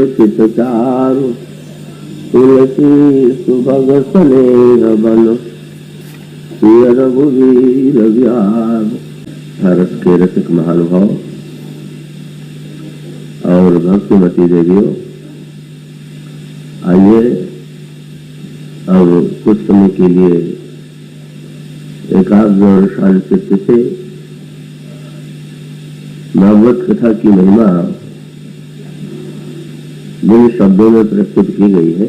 चित चारु तुलसी सुभग स्नेह बन सिय रघुवीर विहार। रस के रसिक महानुभाव और भक्तिमती देवियों, आइए अब कुछ समय के लिए एकाग्र और शांत चित्त से भागवत कथा की महिमा जिन शब्दों में प्रस्तुत की गई है,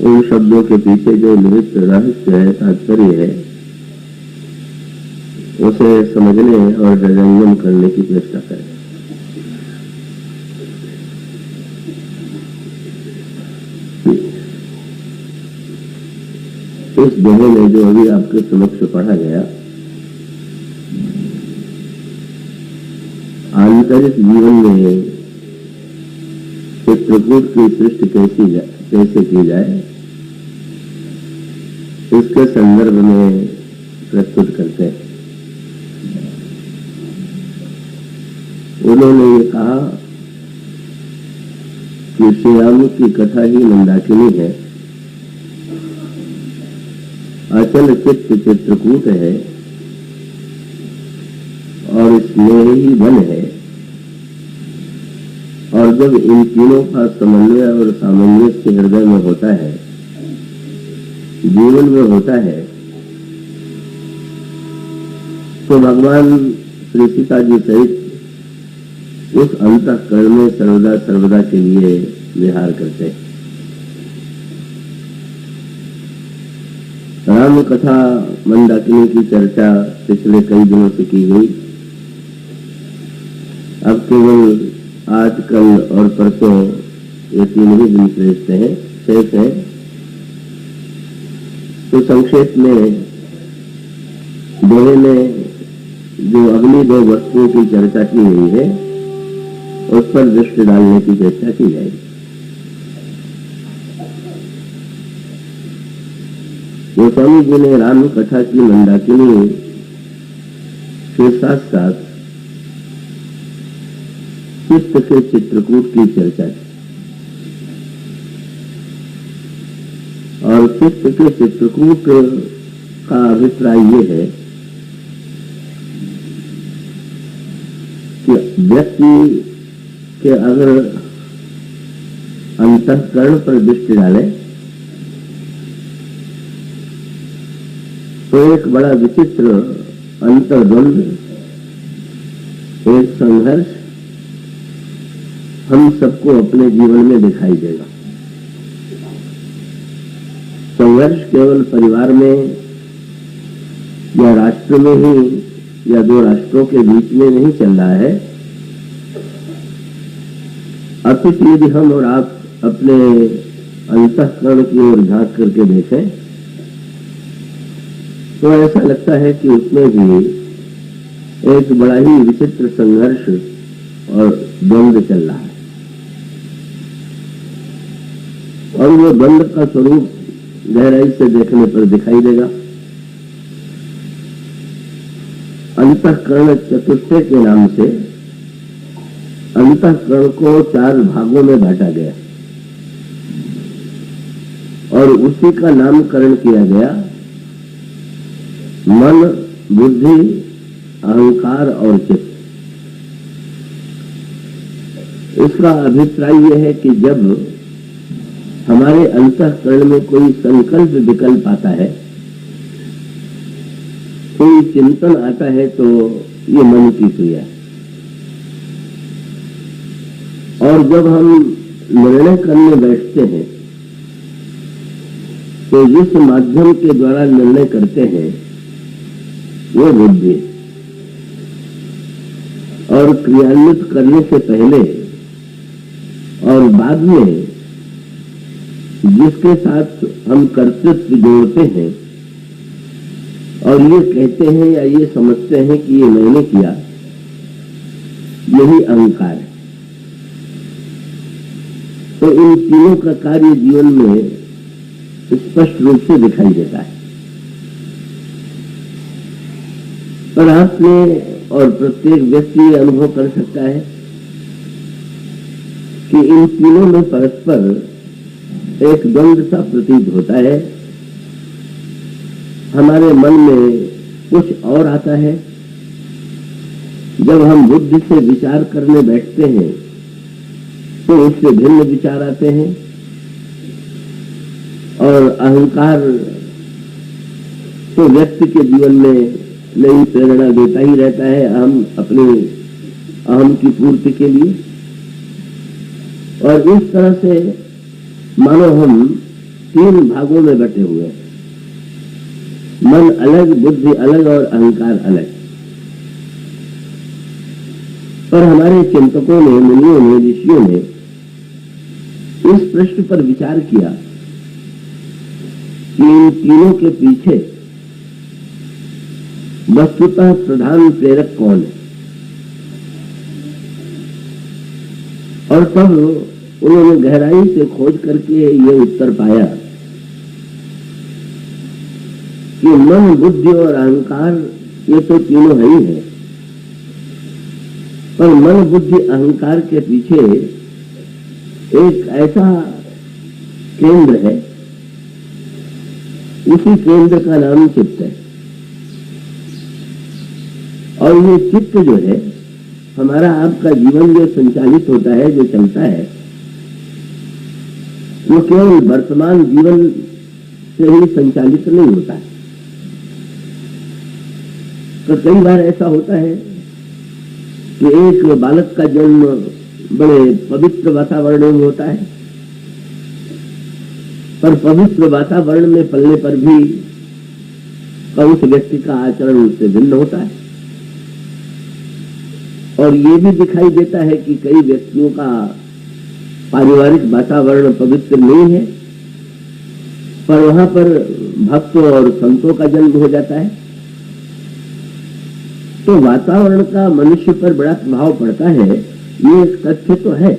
उन शब्दों के पीछे जो निहित रहस्य है, तात्पर्य है, उसे समझने और हृदयंगम करने की चेष्टा करें। इस दोहे में जो अभी आपके समक्ष पढ़ा गया, आंतरिक जीवन में चित्रकूट की सृष्टि कैसे की जाए, इसके संदर्भ में प्रस्तुत करते हैं। उन्होंने ये कहा कि श्री राम की कथा ही मंदाकिनी है, अचल चित्त चित्रकूट है और स्नेह ही वन है। और जब इन तीनों का समन्वय और सामंजस्य हृदय में होता है, जीवन में होता है, तो भगवान श्री सीता जी सहित उस अंतःकरण में सर्वदा के लिए विहार करते हैं। राम कथा मंदाकिनी की चर्चा पिछले कई दिनों से की गई। अब केवल आज, कल और परसों ये 3 ही दिन शेष हैं। तो संक्षेप में दोहे में जो अगली 2 वस्तुओं की चर्चा की गई है, उस पर दृष्टि डालने की चेष्टा की जाएगी। गोस्वामी जी ने राम कथा की मंदाकिनी के साथ साथ चित्त के चित्रकूट की चर्चा की, और चित्त के चित्रकूट का अभिप्राय ये है कि व्यक्ति कि अगर अंतःकरण पर दृष्टि डालें तो एक बड़ा विचित्र अंतर्द्वंद, एक संघर्ष हम सबको अपने जीवन में दिखाई देगा। संघर्ष केवल परिवार में या राष्ट्र में ही या 2 राष्ट्रों के बीच में नहीं चल रहा है, अपितु यदि हम और आप अपने अंतःकरण की ओर झांक करके देखें तो ऐसा लगता है कि उसमें भी एक बड़ा ही विचित्र संघर्ष और द्वंद्व चल रहा है। और वो द्वंद्व का स्वरूप गहराई से देखने पर दिखाई देगा। अंतःकरण चतुष्टय के नाम से अंतःकरण को 4 भागों में बांटा गया और उसी का नामकरण किया गया मन, बुद्धि, अहंकार और चित्त। इसका अभिप्राय यह है कि जब हमारे अंतःकरण में कोई संकल्प विकल्प आता है, कोई चिंतन आता है, तो ये मन की क्रिया है। और जब हम निर्णय करने बैठते हैं तो जिस माध्यम के द्वारा निर्णय करते हैं वो बुद्धि, और क्रियान्वित करने से पहले और बाद में जिसके साथ हम कर्तृत्व जोड़ते हैं और ये कहते हैं या ये समझते हैं कि ये मैंने किया, यही अहंकार है। तो इन तीनों का कार्य जीवन में स्पष्ट रूप से दिखाई देता है। पर आपने और प्रत्येक व्यक्ति ये अनुभव कर सकता है कि इन तीनों में परस्पर एक द्वंद्व सा प्रतीत होता है। हमारे मन में कुछ और आता है। जब हम बुद्धि से विचार करने बैठते हैं तो उससे भिन्न विचार आते हैं, और अहंकार तो व्यक्ति के जीवन में नई प्रेरणा देता ही रहता है हम अपने अहम की पूर्ति के लिए। और इस तरह से मानो हम तीन भागों में बटे हुए हैं, मन अलग, बुद्धि अलग और अहंकार अलग। पर हमारे चिंतकों ने, मुनियों ने, ऋषियों ने इस प्रश्न पर विचार किया कि इन तीनों के पीछे वस्तुतः प्रधान प्रेरक कौन है। और तब उन्होंने गहराई से खोज करके ये उत्तर पाया कि मन, बुद्धि और अहंकार ये तो तीनों है ही है, पर मन, बुद्धि, अहंकार के पीछे एक ऐसा केंद्र है, उसी केंद्र का नाम चित्त है। और ये चित्त जो है, हमारा आपका जीवन जो संचालित होता है, जो चलता है, वो केवल वर्तमान जीवन से ही संचालित नहीं होता है। तो कई बार ऐसा होता है कि एक बालक का जन्म बड़े पवित्र वातावरण में होता है, पर पवित्र वातावरण में पलने पर भी उस व्यक्ति का आचरण उससे भिन्न होता है। और ये भी दिखाई देता है कि कई व्यक्तियों का पारिवारिक वातावरण पवित्र नहीं है, पर वहां पर भक्तों और संतों का जन्म हो जाता है। तो वातावरण का मनुष्य पर बड़ा प्रभाव पड़ता है, ये एक तथ्य तो है।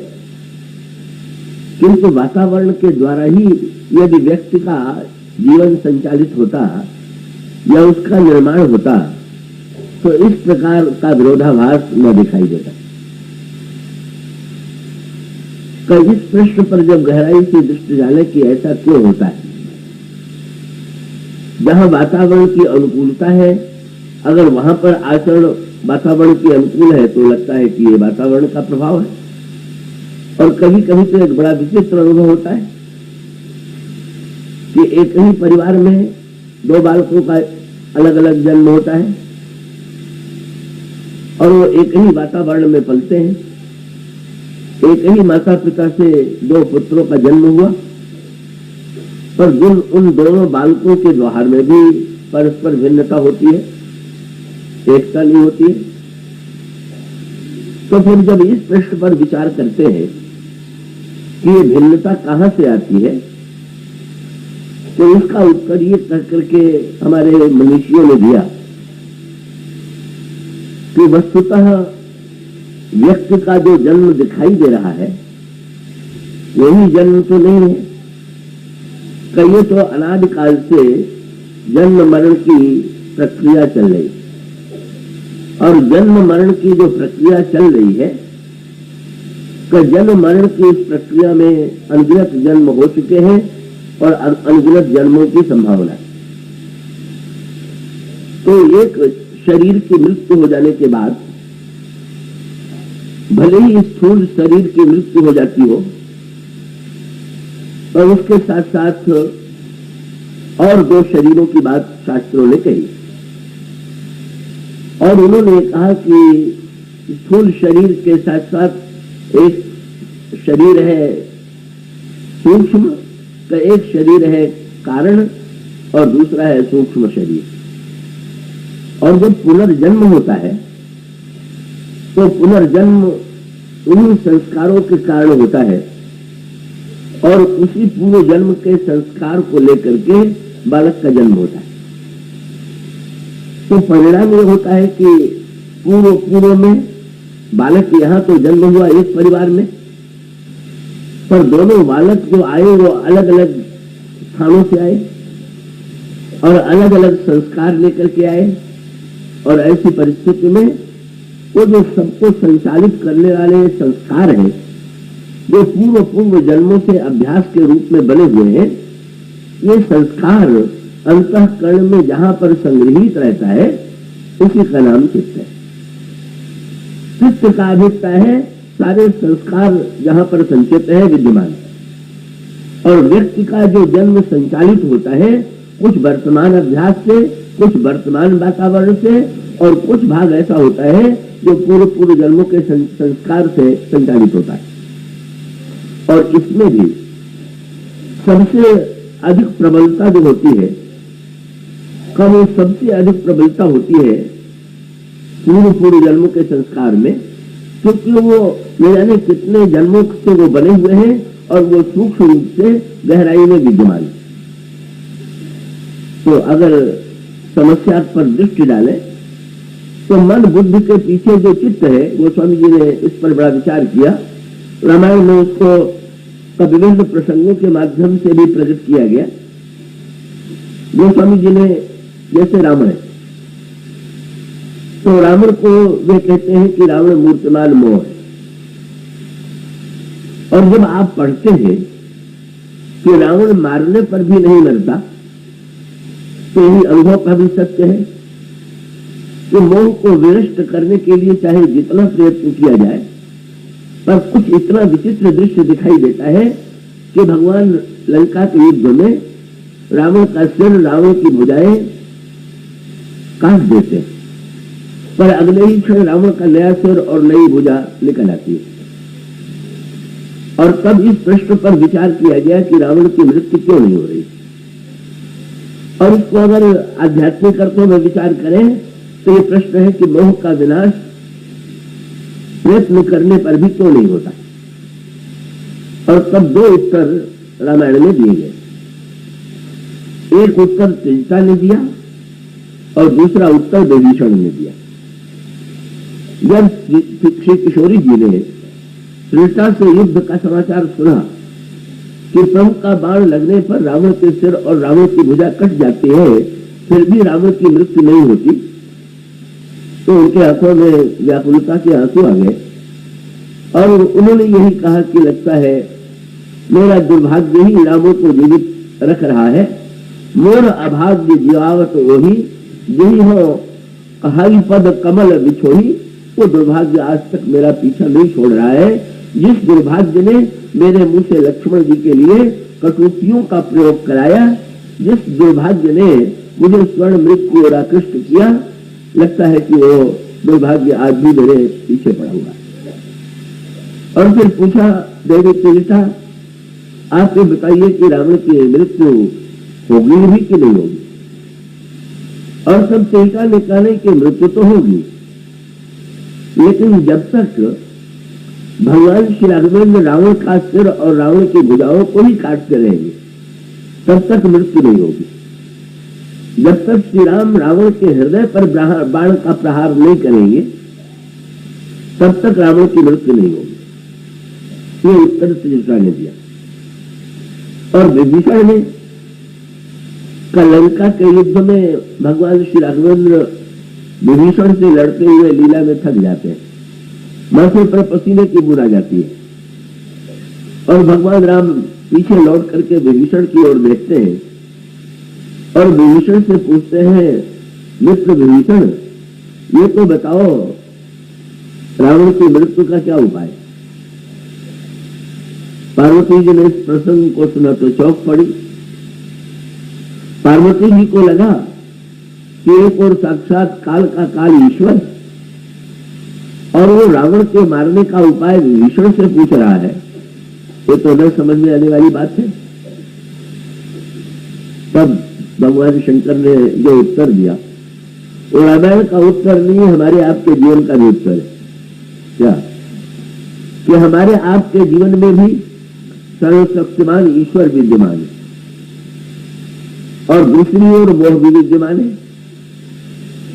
किंतु वातावरण के द्वारा ही यदि व्यक्ति का जीवन संचालित होता या उसका निर्माण होता, तो इस प्रकार का विरोधाभास न दिखाई देता। तो इस प्रश्न पर जब गहराई से दृष्टि डालें कि ऐसा क्यों होता है, जहां वातावरण की अनुकूलता है, अगर वहां पर आचरण वातावरण के अनुकूल है तो लगता है कि ये वातावरण का प्रभाव है। और कभी कभी तो एक बड़ा विचित्र अनुभव होता है कि एक ही परिवार में दो बालकों का अलग अलग जन्म होता है और वो एक ही वातावरण में पलते हैं। एक ही माता पिता से दो पुत्रों का जन्म हुआ, पर उन दोनों बालकों के व्यवहार में भी परस्पर भिन्नता होती है, एकता नहीं होती है। तो फिर जब इस प्रश्न पर विचार करते हैं कि ये भिन्नता कहां से आती है, तो उसका उत्तर ये कह करके हमारे मनुष्यों ने दिया कि वस्तुतः व्यक्ति का जो जन्म दिखाई दे रहा है वही जन्म तो नहीं है। कई तो अनादिकाल से जन्म मरण की प्रक्रिया चल रही, और जन्म मरण की जो प्रक्रिया चल रही है, कि जन्म मरण की इस प्रक्रिया में अनगिनत जन्म हो चुके हैं और अनगिनत जन्मों की संभावना है। तो एक शरीर की मृत्यु हो जाने के बाद भले ही स्थूल शरीर की मृत्यु हो जाती हो, और उसके साथ साथ और दो शरीरों की बात शास्त्रों ने कही। और उन्होंने कहा कि स्थूल शरीर के साथ साथ एक शरीर है सूक्ष्म, का एक शरीर है कारण और दूसरा है सूक्ष्म शरीर। और जब पुनर्जन्म होता है तो पुनर्जन्म उन्हीं संस्कारों के कारण होता है, और उसी पूर्व जन्म के संस्कार को लेकर के बालक का जन्म होता है। तो परिणाम यह होता है कि पूर्व में बालक यहाँ तो जन्म हुआ एक परिवार में, पर दोनों बालक जो आए वो अलग अलग स्थानों से आए और अलग अलग संस्कार लेकर के आए। और ऐसी परिस्थिति में वो जो सबको संचालित करने वाले संस्कार हैं जो पूर्व पूर्व जन्मों से अभ्यास के रूप में बने हुए हैं, ये संस्कार अंतःकरण में जहां पर संग्रहित रहता है उसी का नाम चित्त है। चित्त का अभिप्राय है सारे संस्कार जहां पर संचित है विद्यमान, और व्यक्ति का जो जन्म संचालित होता है कुछ वर्तमान अभ्यास से, कुछ वर्तमान वातावरण से, और कुछ भाग ऐसा होता है जो पूर्व पूर्व जन्मों के संस्कार से संचालित होता है। और इसमें भी सबसे अधिक प्रबलता जो होती है, कब सबसे अधिक प्रबलता होती है पूर्व पूर्व जन्मों के संस्कार में, क्योंकि वो न जाने कितने जन्मों से वो बने हुए हैं और वो सूक्ष्म रूप से गहराई में विद्यमान। तो अगर समस्या पर दृष्टि डालें तो मन बुद्धि के पीछे जो चित्त है, वो स्वामी जी ने इस पर बड़ा विचार किया। रामायण में उसको विभिन्न प्रसंगों के माध्यम से भी प्रकट किया गया। गोस्वामी जी ने जैसे रावण है, तो रावण को वे कहते हैं कि रावण मूर्तिमान मोह है। और जब आप पढ़ते हैं कि रावण मारने पर भी नहीं मरता, तो यही अनुभव का भी सत्य है कि मोह को विनष्ट करने के लिए चाहे जितना प्रयत्न किया जाए, पर कुछ इतना विचित्र दृश्य दिखाई देता है कि भगवान लंका के युद्ध में रावण का सिर, रावण की भुजाएं काट देते हैं, पर अगले ही क्षण रावण का नया सिर और नई भुजा निकल आती है। और तब इस प्रश्न पर विचार किया गया कि रावण की मृत्यु क्यों नहीं हो रही। और इसको अगर आध्यात्मिक अर्थों में विचार करें तो ये प्रश्न है कि मोह का विनाश प्रयत्न करने पर भी क्यों नहीं होता। और तब दो उत्तर रामायण में दिए गए। एक उत्तर त्रिजटा ने दिया और दूसरा उत्तर विभीषण ने दिया। जब श्री किशोरी जी ने त्रिजटा से युद्ध का समाचार सुना कि प्रभु का बाण लगने पर रावण के सिर और रावण की भुजा कट जाती है, फिर भी रावण की मृत्यु नहीं होती, तो उनके आंखों में व्याकुलता के आंसू आ गए और उन्होंने यही कहा कि लगता है मेरा दुर्भाग्य ही रावण को जीवित रख रहा है। मोर अभाग्य जीवावत वही यही हो कहाई पद कमल बिछोही। वो दुर्भाग्य आज तक मेरा पीछा नहीं छोड़ रहा है। जिस दुर्भाग्य ने मेरे मुंह से लक्ष्मण जी के लिए कटुतियों का प्रयोग कराया, जिस दुर्भाग्य ने मुझे स्वर्ण मृग को आकृष्ट किया, लगता है कि वो दुर्भाग्य आज भी मेरे पीछे पड़ा हुआ। और फिर पूछा देवी त्रिजटा, आप ये बताइए कि रावण की मृत्यु होगी भी कि नहीं होगी। और सब त्रिजटा ने कहा कि मृत्यु तो होगी, लेकिन जब तक भगवान श्री राघवेंद्र रावण का सिर और रावण की भुजाओं को ही काटते रहेंगे तब तक मृत्यु नहीं होगी। जब तक श्री राम रावण के हृदय पर बाण का प्रहार नहीं करेंगे तब तक रावण की मृत्यु नहीं होगी। ये उत्तर त्रिजटा ने दिया। और विभीषण ने लंका के युद्ध में भगवान श्री राघवेंद्र विभीषण से लड़ते हुए लीला में थक जाते हैं, माथे पर पसीने की बूंद आ जाती है और भगवान राम पीछे लौट करके विभीषण की ओर देखते हैं और विभीषण से पूछते हैं, मित्र विभीषण, ये तो बताओ रावण की मृत्यु का क्या उपाय। पार्वती जी ने इस प्रसंग को सुना तो चौंक पड़ी। पार्वती जी को लगा कि एक और साक्षात काल का काल ईश्वर और वो रावण के मारने का उपाय विभीषण से पूछ रहा है, ये तो न समझ में आने वाली बात है। तब भगवान शंकर ने जो उत्तर दिया वो रामायण का उत्तर नहीं है, हमारे आपके जीवन का भी उत्तर है। क्या कि हमारे आपके जीवन में भी सर्वशक्तिमान ईश्वर विद्यमान है और दूसरी ओर मोह भी विद्यमान है।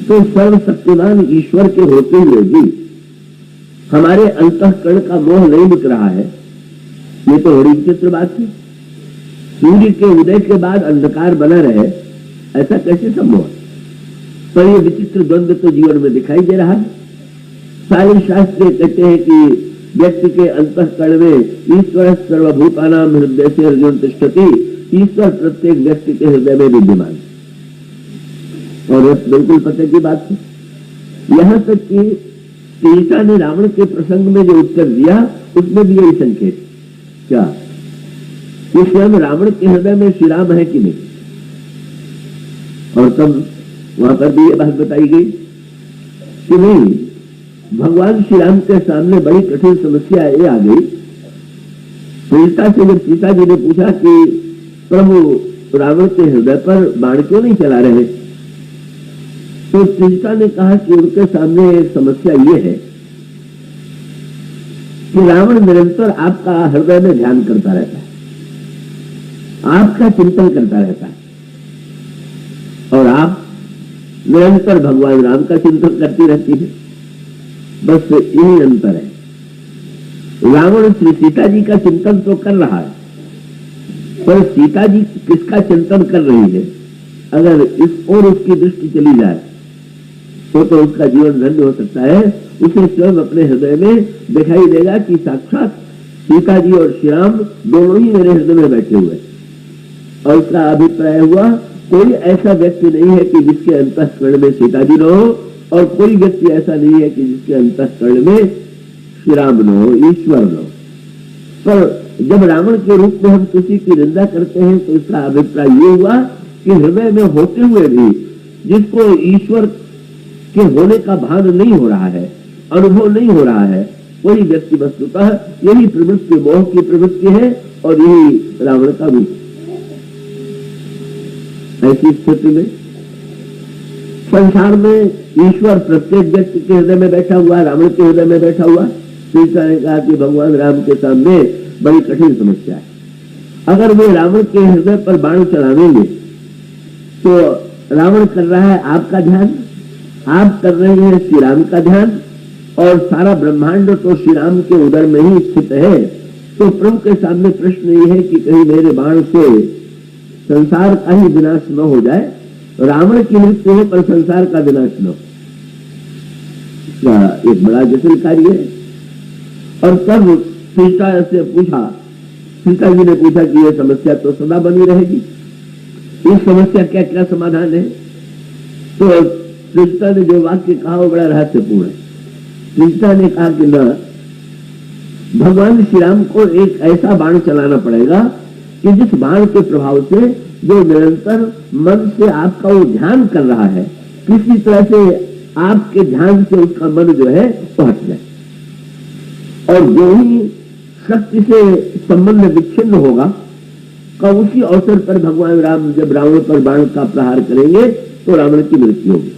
तो सर्वशक्तिमान ईश्वर के होते हुए भी हमारे अंतःकरण का मोह नहीं मिट रहा है, ये तो बड़ी विचित्र बात है। सूर्य के उदय के बाद अंधकार बना रहे, ऐसा कैसे संभव है। पर ये विचित्र द्वंद्व तो जीवन में दिखाई दे रहा है। सारे शास्त्र कहते हैं कि व्यक्ति के अंतःकरण में ईश्वर सर्वभूतानां हृदय से अर्जुन तिष्ठति, ईश्वर प्रत्येक व्यक्ति के हृदय में विद्यमान है। और यह बिल्कुल पते की बात है। यहां तक कि सीता ने रावण के प्रसंग में जो उत्तर दिया उसमें भी यही संकेत क्या कि स्वयं रावण के हृदय में श्री राम है कि नहीं। और तब वहां पर भी ये बात बताई गई कि नहीं, भगवान श्री राम के सामने बड़ी कठिन समस्या ये आ गई। सीता से जब सीता जी ने पूछा कि प्रभु रावण के हृदय पर बाण क्यों नहीं चला रहे, तो सीता ने कहा कि उनके सामने समस्या ये है कि रावण निरंतर आपका हृदय में ध्यान करता रहता है, आपका चिंतन करता रहता है, और आप निरंतर भगवान राम का चिंतन करती रहती है। बस यही अंतर है। रावण श्री सीता जी का चिंतन तो कर रहा है, पर सीता जी किसका चिंतन कर रही है, अगर इस और उसकी दृष्टि चली जाए तो उसका जीवन धन्य हो सकता है। उसे स्वयं अपने हृदय में दिखाई देगा कि साक्षात सीता जी और श्री राम दोनों ही मेरे हृदय में बैठे हुए। और उसका अभिप्राय हुआ कोई ऐसा व्यक्ति नहीं है कि जिसके अंतःकरण में सीता जी न हो, और कोई व्यक्ति ऐसा नहीं है कि जिसके अंतःकरण में श्री राम न हो, ईश्वर न हो। पर जब रावण के रूप में हम किसी की निंदा करते हैं तो इसका अभिप्राय ये हुआ कि हृदय में होते हुए भी जिसको ईश्वर के होने का भान नहीं हो रहा है, अनुभव नहीं हो रहा है, वही व्यक्ति वस्तुतः यही प्रवृत्ति मोह की प्रवृत्ति है और यही रावण का रूप। ऐसी स्थिति में संसार में ईश्वर प्रत्येक व्यक्ति के हृदय में बैठा हुआ, रावण के हृदय में बैठा हुआ। सीता ने कहा कि भगवान राम के सामने बड़ी कठिन समस्या है। अगर वे रावण के हृदय पर बाण चलावेंगे तो रावण कर रहा है आपका ध्यान, आप कर रहे हैं श्री राम का ध्यान, और सारा ब्रह्मांड तो श्री राम के उदर में ही स्थित है। तो प्रभु के सामने प्रश्न ये है कि कहीं मेरे बाण से संसार का ही विनाश न हो जाए, रावण की मृत्यु हो पर संसार का विनाश न हो। एक बड़ा जटिल कार्य है। और तब सीता से पूछा, सीता जी ने पूछा कि यह समस्या तो सदा बनी रहेगी, इस समस्या क्या क्या समाधान है। तो सीता ने जो वाक्य कहा वो बड़ा रहस्यपूर्ण है। सीता ने कहा कि न, भगवान श्री राम को एक ऐसा बाण चलाना पड़ेगा कि जिस बाण के प्रभाव से जो निरंतर मन से आपका वो ध्यान कर रहा है, किसी तरह से आपके ध्यान से उसका मन जो है वो हट जाए, और जो ही शक्ति से संबंध विच्छिन्न होगा का उसी अवसर पर भगवान राम जब रावण पर बाण का प्रहार करेंगे तो रावण की मृत्यु होगी।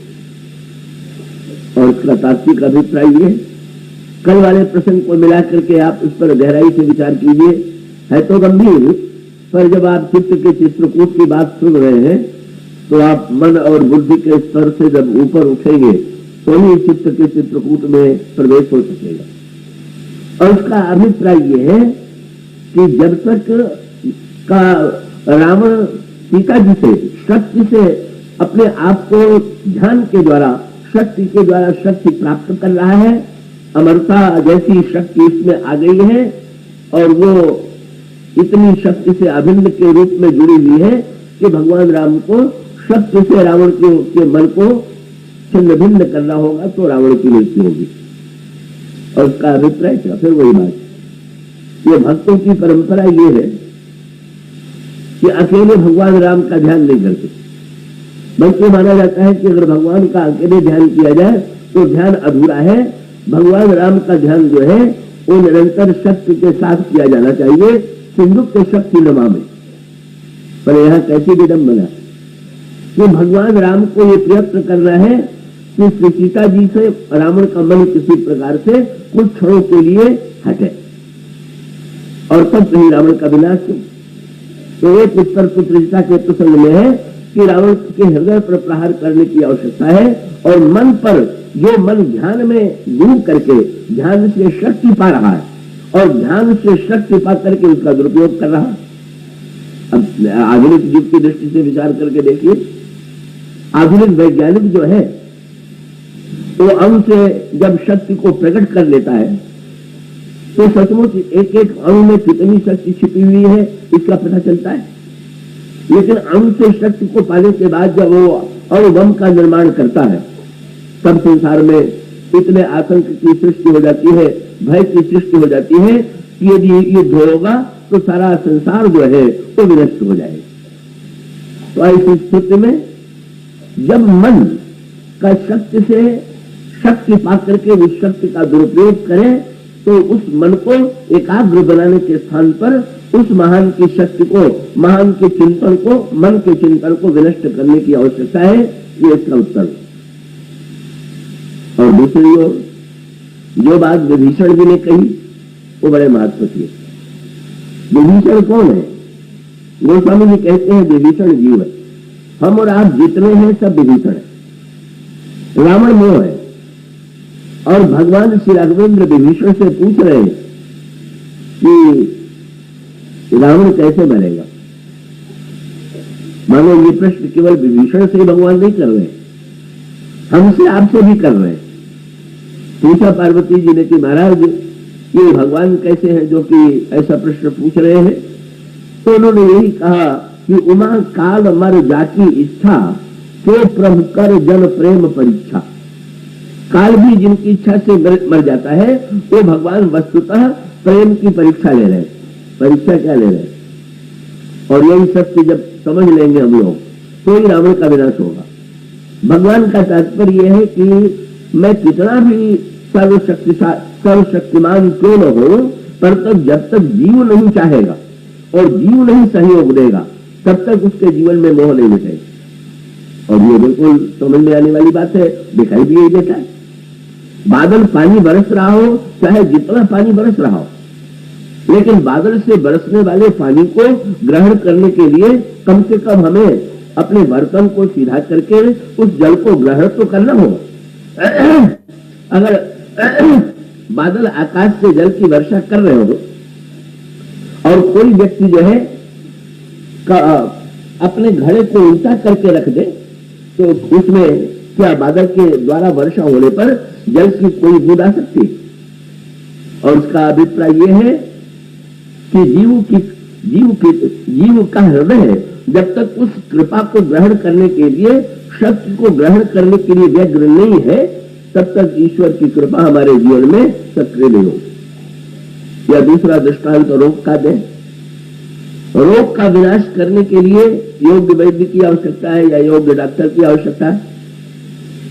और इसका तात्विक अभिप्राय ये, कल वाले प्रसंग को मिलाकर के आप उस पर गहराई से विचार कीजिए। है तो गंभीर, पर जब आप चित्त के चित्रकूट की बात सुन रहे हैं तो आप मन और बुद्धि के स्तर से जब ऊपर उठेंगे तो ही चित्त के चित्रकूट में प्रवेश हो सकेगा। और उसका अभिप्राय यह है कि जब तक का रावण सीता जी से शक्ति से अपने आप को ध्यान के द्वारा शक्ति के द्वारा शक्ति प्राप्त कर रहा है, अमरता जैसी शक्ति इसमें आ गई है और वो इतनी शक्ति से अभिन्न के रूप में जुड़ी हुई है कि भगवान राम को शक्ति से रावण के मन को छिन्न भिन्न करना होगा तो रावण की मृत्यु होगी। और उसका अभिप्राय क्या, फिर वही बात, ये भक्तों की परंपरा ये है कि अकेले भगवान राम का ध्यान नहीं करते, बल्कि माना जाता है कि अगर भगवान का अकेले ध्यान किया जाए तो ध्यान अधूरा है। भगवान राम का ध्यान जो है वो निरंतर शक्ति के साथ किया जाना चाहिए, सिंधु के शक्ति नमा में। पर यहां कैसी विडंबना कि भगवान राम को ये प्रयत्न करना है कि सीता जी से रावण का मन किसी प्रकार से कुछ क्षणों के लिए हटे और तब कहीं रावण का विनाश हो। तो एक उत्तर पुत्रिका के प्रसंग में है कि रावण के हृदय पर प्रहार करने की आवश्यकता है और मन पर जो मन ध्यान में डूब करके ध्यान से शक्ति पा रहा है और ध्यान से शक्ति पा करके उसका दुरुपयोग कर रहा है। अब आधुनिक युग की दृष्टि से विचार करके देखिए, आधुनिक वैज्ञानिक जो है वो अंग से जब शक्ति को प्रकट कर लेता है तो सचमुच एक एक अणु में कितनी शक्ति छिपी हुई है इसका पता चलता है। लेकिन अणु से शक्ति को पाने के बाद जब वो अणुबम का निर्माण करता है तब संसार में इतने आतंक की सृष्टि हो जाती है, भय की सृष्टि हो जाती है कि यदि युद्ध होगा तो सारा संसार जो है वो विनष्ट हो जाएगा। तो ऐसी स्थिति में जब मन का शक्ति से शक्ति पाकर के उस शक्ति का दुरुपयोग करें तो उस मन को एकाग्र बनाने के स्थान पर उस महान की शक्ति को, महान के चिंतन को, मन के चिंतन को विनष्ट करने की आवश्यकता है। ये इसका उत्तर। और दूसरी ओर जो बात विभीषण जी ने कही वो बड़े महत्व की। विभीषण कौन है? गोस्वामी जी कहते हैं विभीषण जीव है। हम और आप जितने हैं सब विभीषण है। रावण मोह है और भगवान श्री राघवेंद्र विभीषण से पूछ रहे हैं कि रावण कैसे मरेगा। मानो ये प्रश्न केवल विभीषण से भगवान नहीं कर रहे, हमसे आपसे भी कर रहे हैं। पूछा पार्वती जी ने कि महाराज ये भगवान कैसे हैं जो कि ऐसा प्रश्न पूछ रहे हैं। तो उन्होंने यही कहा कि उमा काल मर जाकी इच्छा तो प्रभु कर जन प्रेम परीक्षा। काल भी जिनकी इच्छा से मर जाता है वो भगवान वस्तुतः प्रेम की परीक्षा ले रहे हैं। परीक्षा क्या ले रहे हैं? और यही सत्य जब समझ लेंगे हम लोग तो ही रावण का विनाश होगा। भगवान का तात्पर्य यह है कि मैं कितना भी सर्वशक्तिमान क्यों न हो, पर तक जब तक जीव नहीं चाहेगा और जीव नहीं सहयोग देगा तब तक उसके जीवन में मोह नहीं मिटेगा। और ये बिल्कुल समझ में आने वाली बात है, दिखाई भी यही देता है। बादल पानी बरस रहा हो, चाहे जितना पानी बरस रहा हो, लेकिन बादल से बरसने वाले पानी को ग्रहण करने के लिए कम से कम हमें अपने बर्तन को सीधा करके उस जल को ग्रहण तो करना होगा। अगर बादल आकाश से जल की वर्षा कर रहे हो और कोई व्यक्ति जो है अपने घड़े को उल्टा करके रख दे तो उसमें क्या बादल के द्वारा वर्षा होने पर जल की कोई बूंद आ सकती? और उसका अभिप्राय यह है कि जीव का हृदय जब तक उस कृपा को ग्रहण करने के लिए, शक्ति को ग्रहण करने के लिए व्यग्र नहीं है तब तक ईश्वर की कृपा हमारे जीवन में सक्रिय नहीं होगी। या दूसरा दृष्टांत रोग का दे। रोग का विनाश करने के लिए योग्य वैद्य की आवश्यकता है या योग्य डॉक्टर की आवश्यकता है,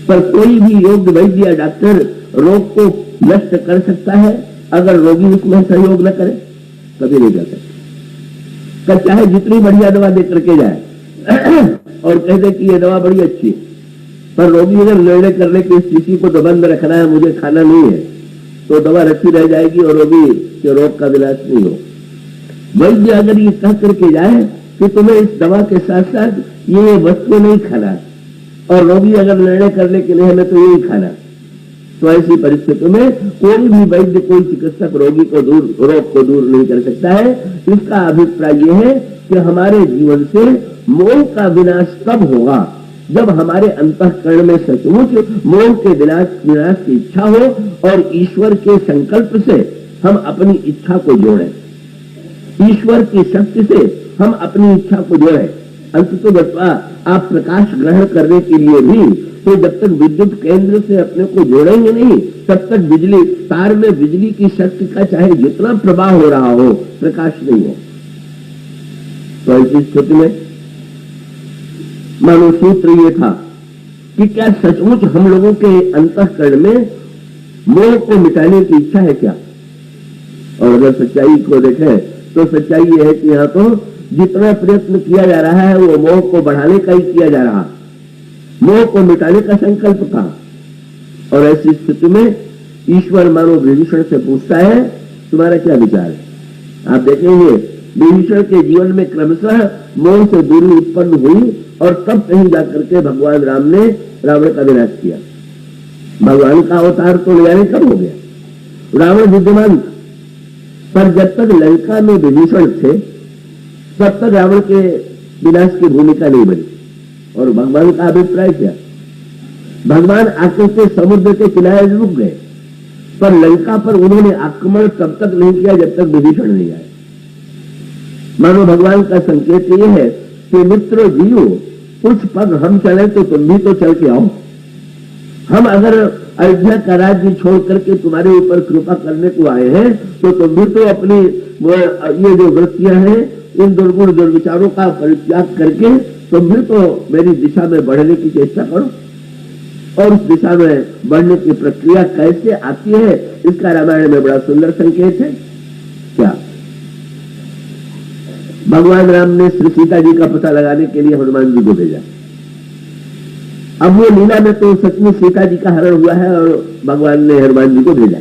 पर कोई भी योग्य वैद्य या डॉक्टर रोग को नष्ट कर सकता है अगर रोगी उसमें सहयोग न करे? कभी नहीं कर सकता। चाहे जितनी बढ़िया दवा दे करके जाए और कह दे कि ये दवा बड़ी अच्छी है, पर रोगी अगर निर्णय करने की स्थिति को तो बंद रखना है, मुझे खाना नहीं है, तो दवा रखी रह जाएगी और रोगी के रोग का विनाश नहीं हो। वैद्य अगर ये कह करके जाए कि तुम्हें इस दवा के साथ साथ ये वस्तु नहीं खाना, और रोगी अगर निर्णय करने के लिए हमें तो यही खाना, तो ऐसी परिस्थिति में कोई भी वैद्य, कोई चिकित्सक रोग को दूर नहीं कर सकता है। इसका अभिप्राय यह है कि हमारे जीवन से मोह का विनाश तब होगा जब हमारे अंतःकरण में सचमुच मोह के विनाश की इच्छा हो और ईश्वर के संकल्प से हम अपनी इच्छा को जोड़ें, ईश्वर की शक्ति से हम अपनी इच्छा को जोड़ें। अंततः आप प्रकाश ग्रहण करने के लिए भी तो जब तक विद्युत केंद्र से अपने को जोड़ेंगे नहीं तब तक बिजली तार में बिजली की शक्ति का चाहे जितना प्रवाह हो रहा हो, प्रकाश नहीं हो। तो ऐसी स्थिति में मानो सूत्र ये था कि क्या सचमुच हम लोगों के अंतःकरण में मोह को मिटाने की इच्छा है क्या? और अगर सच्चाई को देखें तो सच्चाई ये है कि यहाँ तो जितना प्रयत्न किया जा रहा है वो मोह को बढ़ाने का ही किया जा रहा, मोह को मिटाने का संकल्प था। और ऐसी स्थिति में ईश्वर मानो विभीषण से पूछता है तुम्हारा क्या विचार है? आप देखेंगे विभीषण के जीवन में क्रमशः मोह से दूरी उत्पन्न हुई और तब कहीं जाकर के भगवान राम ने रावण का विनाश किया। भगवान का अवतार तो ले जाने कब हो गया? रावण विद्यमान था, पर जब तक लंका में विभीषण थे तब तक रावण के विनाश की भूमिका नहीं बनी। और भगवान का अभिप्राय क्या? भगवान आकर के समुद्र के किनारे रुक गए, पर लंका पर उन्होंने आक्रमण तब तक नहीं किया जब तक विभीषण नहीं आए। मानो भगवान का संकेत ये है कि मित्र जियो, कुछ पग हम चले तो तुम भी तो चल के आओ। हम अगर अयोध्या का राज्य छोड़ करके तुम्हारे ऊपर कृपा करने को आए हैं तो तुम भी तो अपनी ये जो वृत्तियां हैं, इन दुर्गुण दुर्विचारों का परित्याग करके तुम भी तो मेरी दिशा में बढ़ने की चेष्टा करो। और उस दिशा में बढ़ने की प्रक्रिया कैसे आती है, इसका रामायण में बड़ा सुंदर संकेत है। क्या भगवान राम ने श्री सीता जी का पता लगाने के लिए हनुमान जी को भेजा। अब वो लीला में तो सचमुच सीता जी का हरण हुआ है और भगवान ने हनुमान जी को भेजा,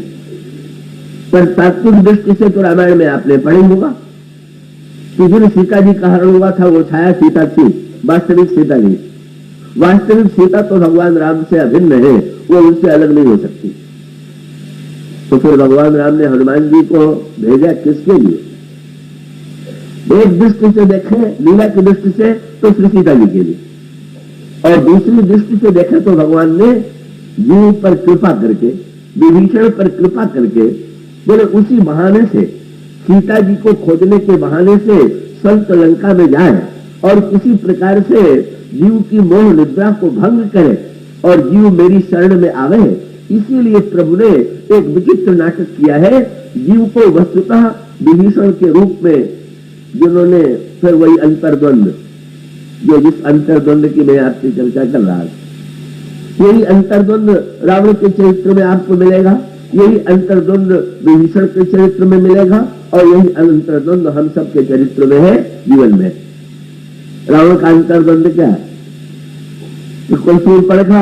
पर तात्विक दृष्टि से तो रामायण में आपने पढ़ी होगा कि जिन सीता जी का हरण हुआ था वो छाया सीता थी, वास्तविक सीता नहीं। वास्तविक सीता तो भगवान राम से अभिन्न है, वो उनसे अलग नहीं हो सकती। तो फिर भगवान राम ने हनुमान जी को भेजा किसके लिए? एक दृष्टि से देखें, लीला की दृष्टि से तो श्री सीता जी के लिए, और दूसरी दृष्टि से देखें तो भगवान ने जीव पर कृपा करके, विभीषण पर कृपा करके, बोले उसी बहाने से सीता जी को खोजने के बहाने से संत लंका में जाए और किसी प्रकार से जीव की मोह निद्रा को भंग करे और जीव मेरी शरण में आवे। इसीलिए प्रभु ने एक विचित्र नाटक किया है। जीव को वस्तुतः विभीषण के रूप में, जिन्होंने फिर वही अंतर्द्वंद, जो जिस अंतर्द्वंद की मैं आपसे चर्चा कर रहा था, यही अंतर्द्वंद रावण के चरित्र में आपको मिलेगा, यही अंतर्द्वंद विभीषण के चरित्र में मिलेगा, और यही अंतर्द्वंद हम सब के चरित्र में है, जीवन में। रावण का अंतर्द्वंद क्या है? कोई शूर्पणखा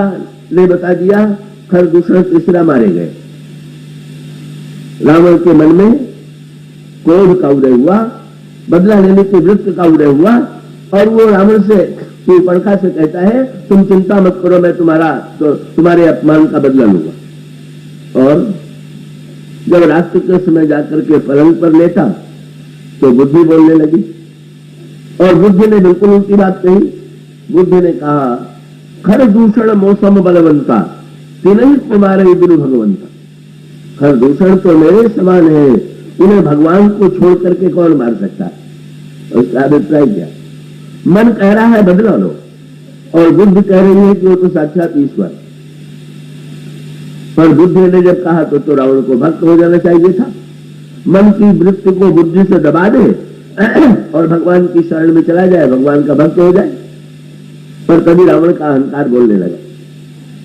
ने बता दिया, खरदूषण तीसरा मारे गए। रावण के मन में क्रोध का उदय हुआ, बदला लेने की वृत्ति का उदय हुआ, और वो रावण से, शूर्पणखा से कहता है तुम चिंता मत करो, मैं तुम्हारे अपमान का बदला लूंगा। और जब रात्रि के समय जाकर के पलंग पर लेटा तो बुद्धि बोलने लगी, और बुद्धि ने बिल्कुल उल्टी बात कही। बुद्धि ने कहा खरदूषण मौसम बलवंता तिनहि तुम्हारे बिनु भगवंता। खरदूषण तो मेरे समान है, उन्हें भगवान को छोड़ करके कौन मार सकता है? उसका अभिप्राय क्या? मन कह रहा है बदला लो, और बुद्धि कह रही है कि वो तो साक्षात ईश्वर। पर बुद्धि ने जब कहा तो रावण को भक्त हो जाना चाहिए था। मन की वृत्ति को बुद्धि से दबा दे और भगवान की शरण में चला जाए, भगवान का भक्त हो जाए। पर तभी रावण का अहंकार बोलने लगा।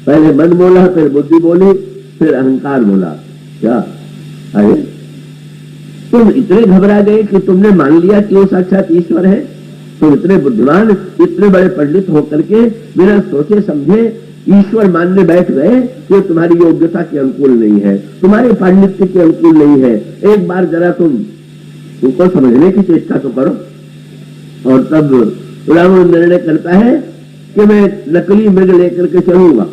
पहले मन बोला, फिर बुद्धि बोली, फिर अहंकार बोला। क्या अरे तुम इतने घबरा गए कि तुमने मान लिया कि वो साक्षात ईश्वर है? तुम इतने बुद्धिमान, इतने बड़े पंडित होकर के बिना सोचे समझे ईश्वर मानने बैठ गए कि तुम्हारी योग्यता के अनुकूल नहीं है, तुम्हारे पांडित्य के अनुकूल नहीं है। एक बार जरा तुम उनको समझने की चेष्टा तो करो। और तब रावण निर्णय करता है कि मैं नकली मृग लेकर के चलूंगा,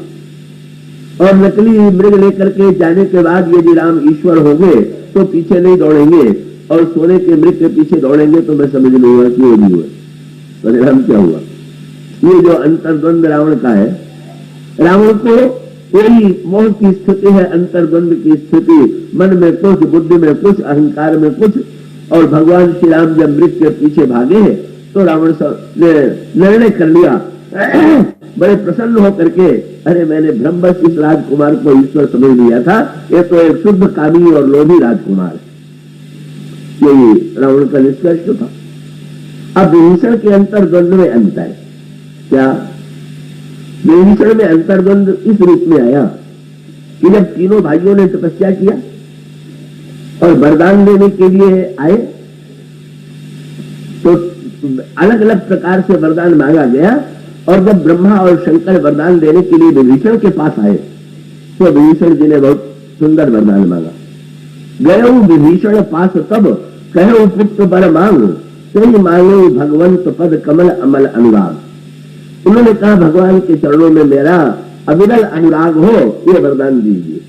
और नकली मृग लेकर के जाने के बाद यदि राम ईश्वर होंगे तो पीछे नहीं दौड़ेंगे, और सोने के मृग के पीछे दौड़ेंगे तो मैं समझ लूंगा कि वो नहीं हुआ। परिणाम क्या हुआ? ये जो अंतर्द्वंद रावण का है, रावण को कोई मोह की स्थिति है, अंतर्द्वंद की स्थिति, मन में कुछ, बुद्धि में कुछ, अहंकार में कुछ। और भगवान श्री राम जब मृग के पीछे भागे तो रावण ने निर्णय कर लिया बड़े प्रसन्न होकर के, अरे मैंने ब्रह्मवश इस राजकुमार को ईश्वर समझ लिया था, ये तो एक शुद्ध कामी और लोभी राजकुमार है। यही रावण का निष्कर्ष था। अब विभीषण के अंतर्द्वंद में अंतर है। क्या? विभीषण में अंतर्द्वंद इस रूप में आया कि जब तीनों भाइयों ने तपस्या किया और वरदान लेने के लिए आए तो अलग अलग प्रकार से वरदान मांगा गया, और जब ब्रह्मा और शंकर वरदान देने के लिए विभीषण के पास आए तो विभीषण जी ने बहुत सुंदर वरदान मांगा। गयो विभीषण पास तब कहो पुत्र बर मांग, तेज मांगे भगवंत पद कमल अमल अनुराग। उन्होंने कहा भगवान के चरणों में मेरा अविरल अनुराग हो, ये वरदान दीजिए।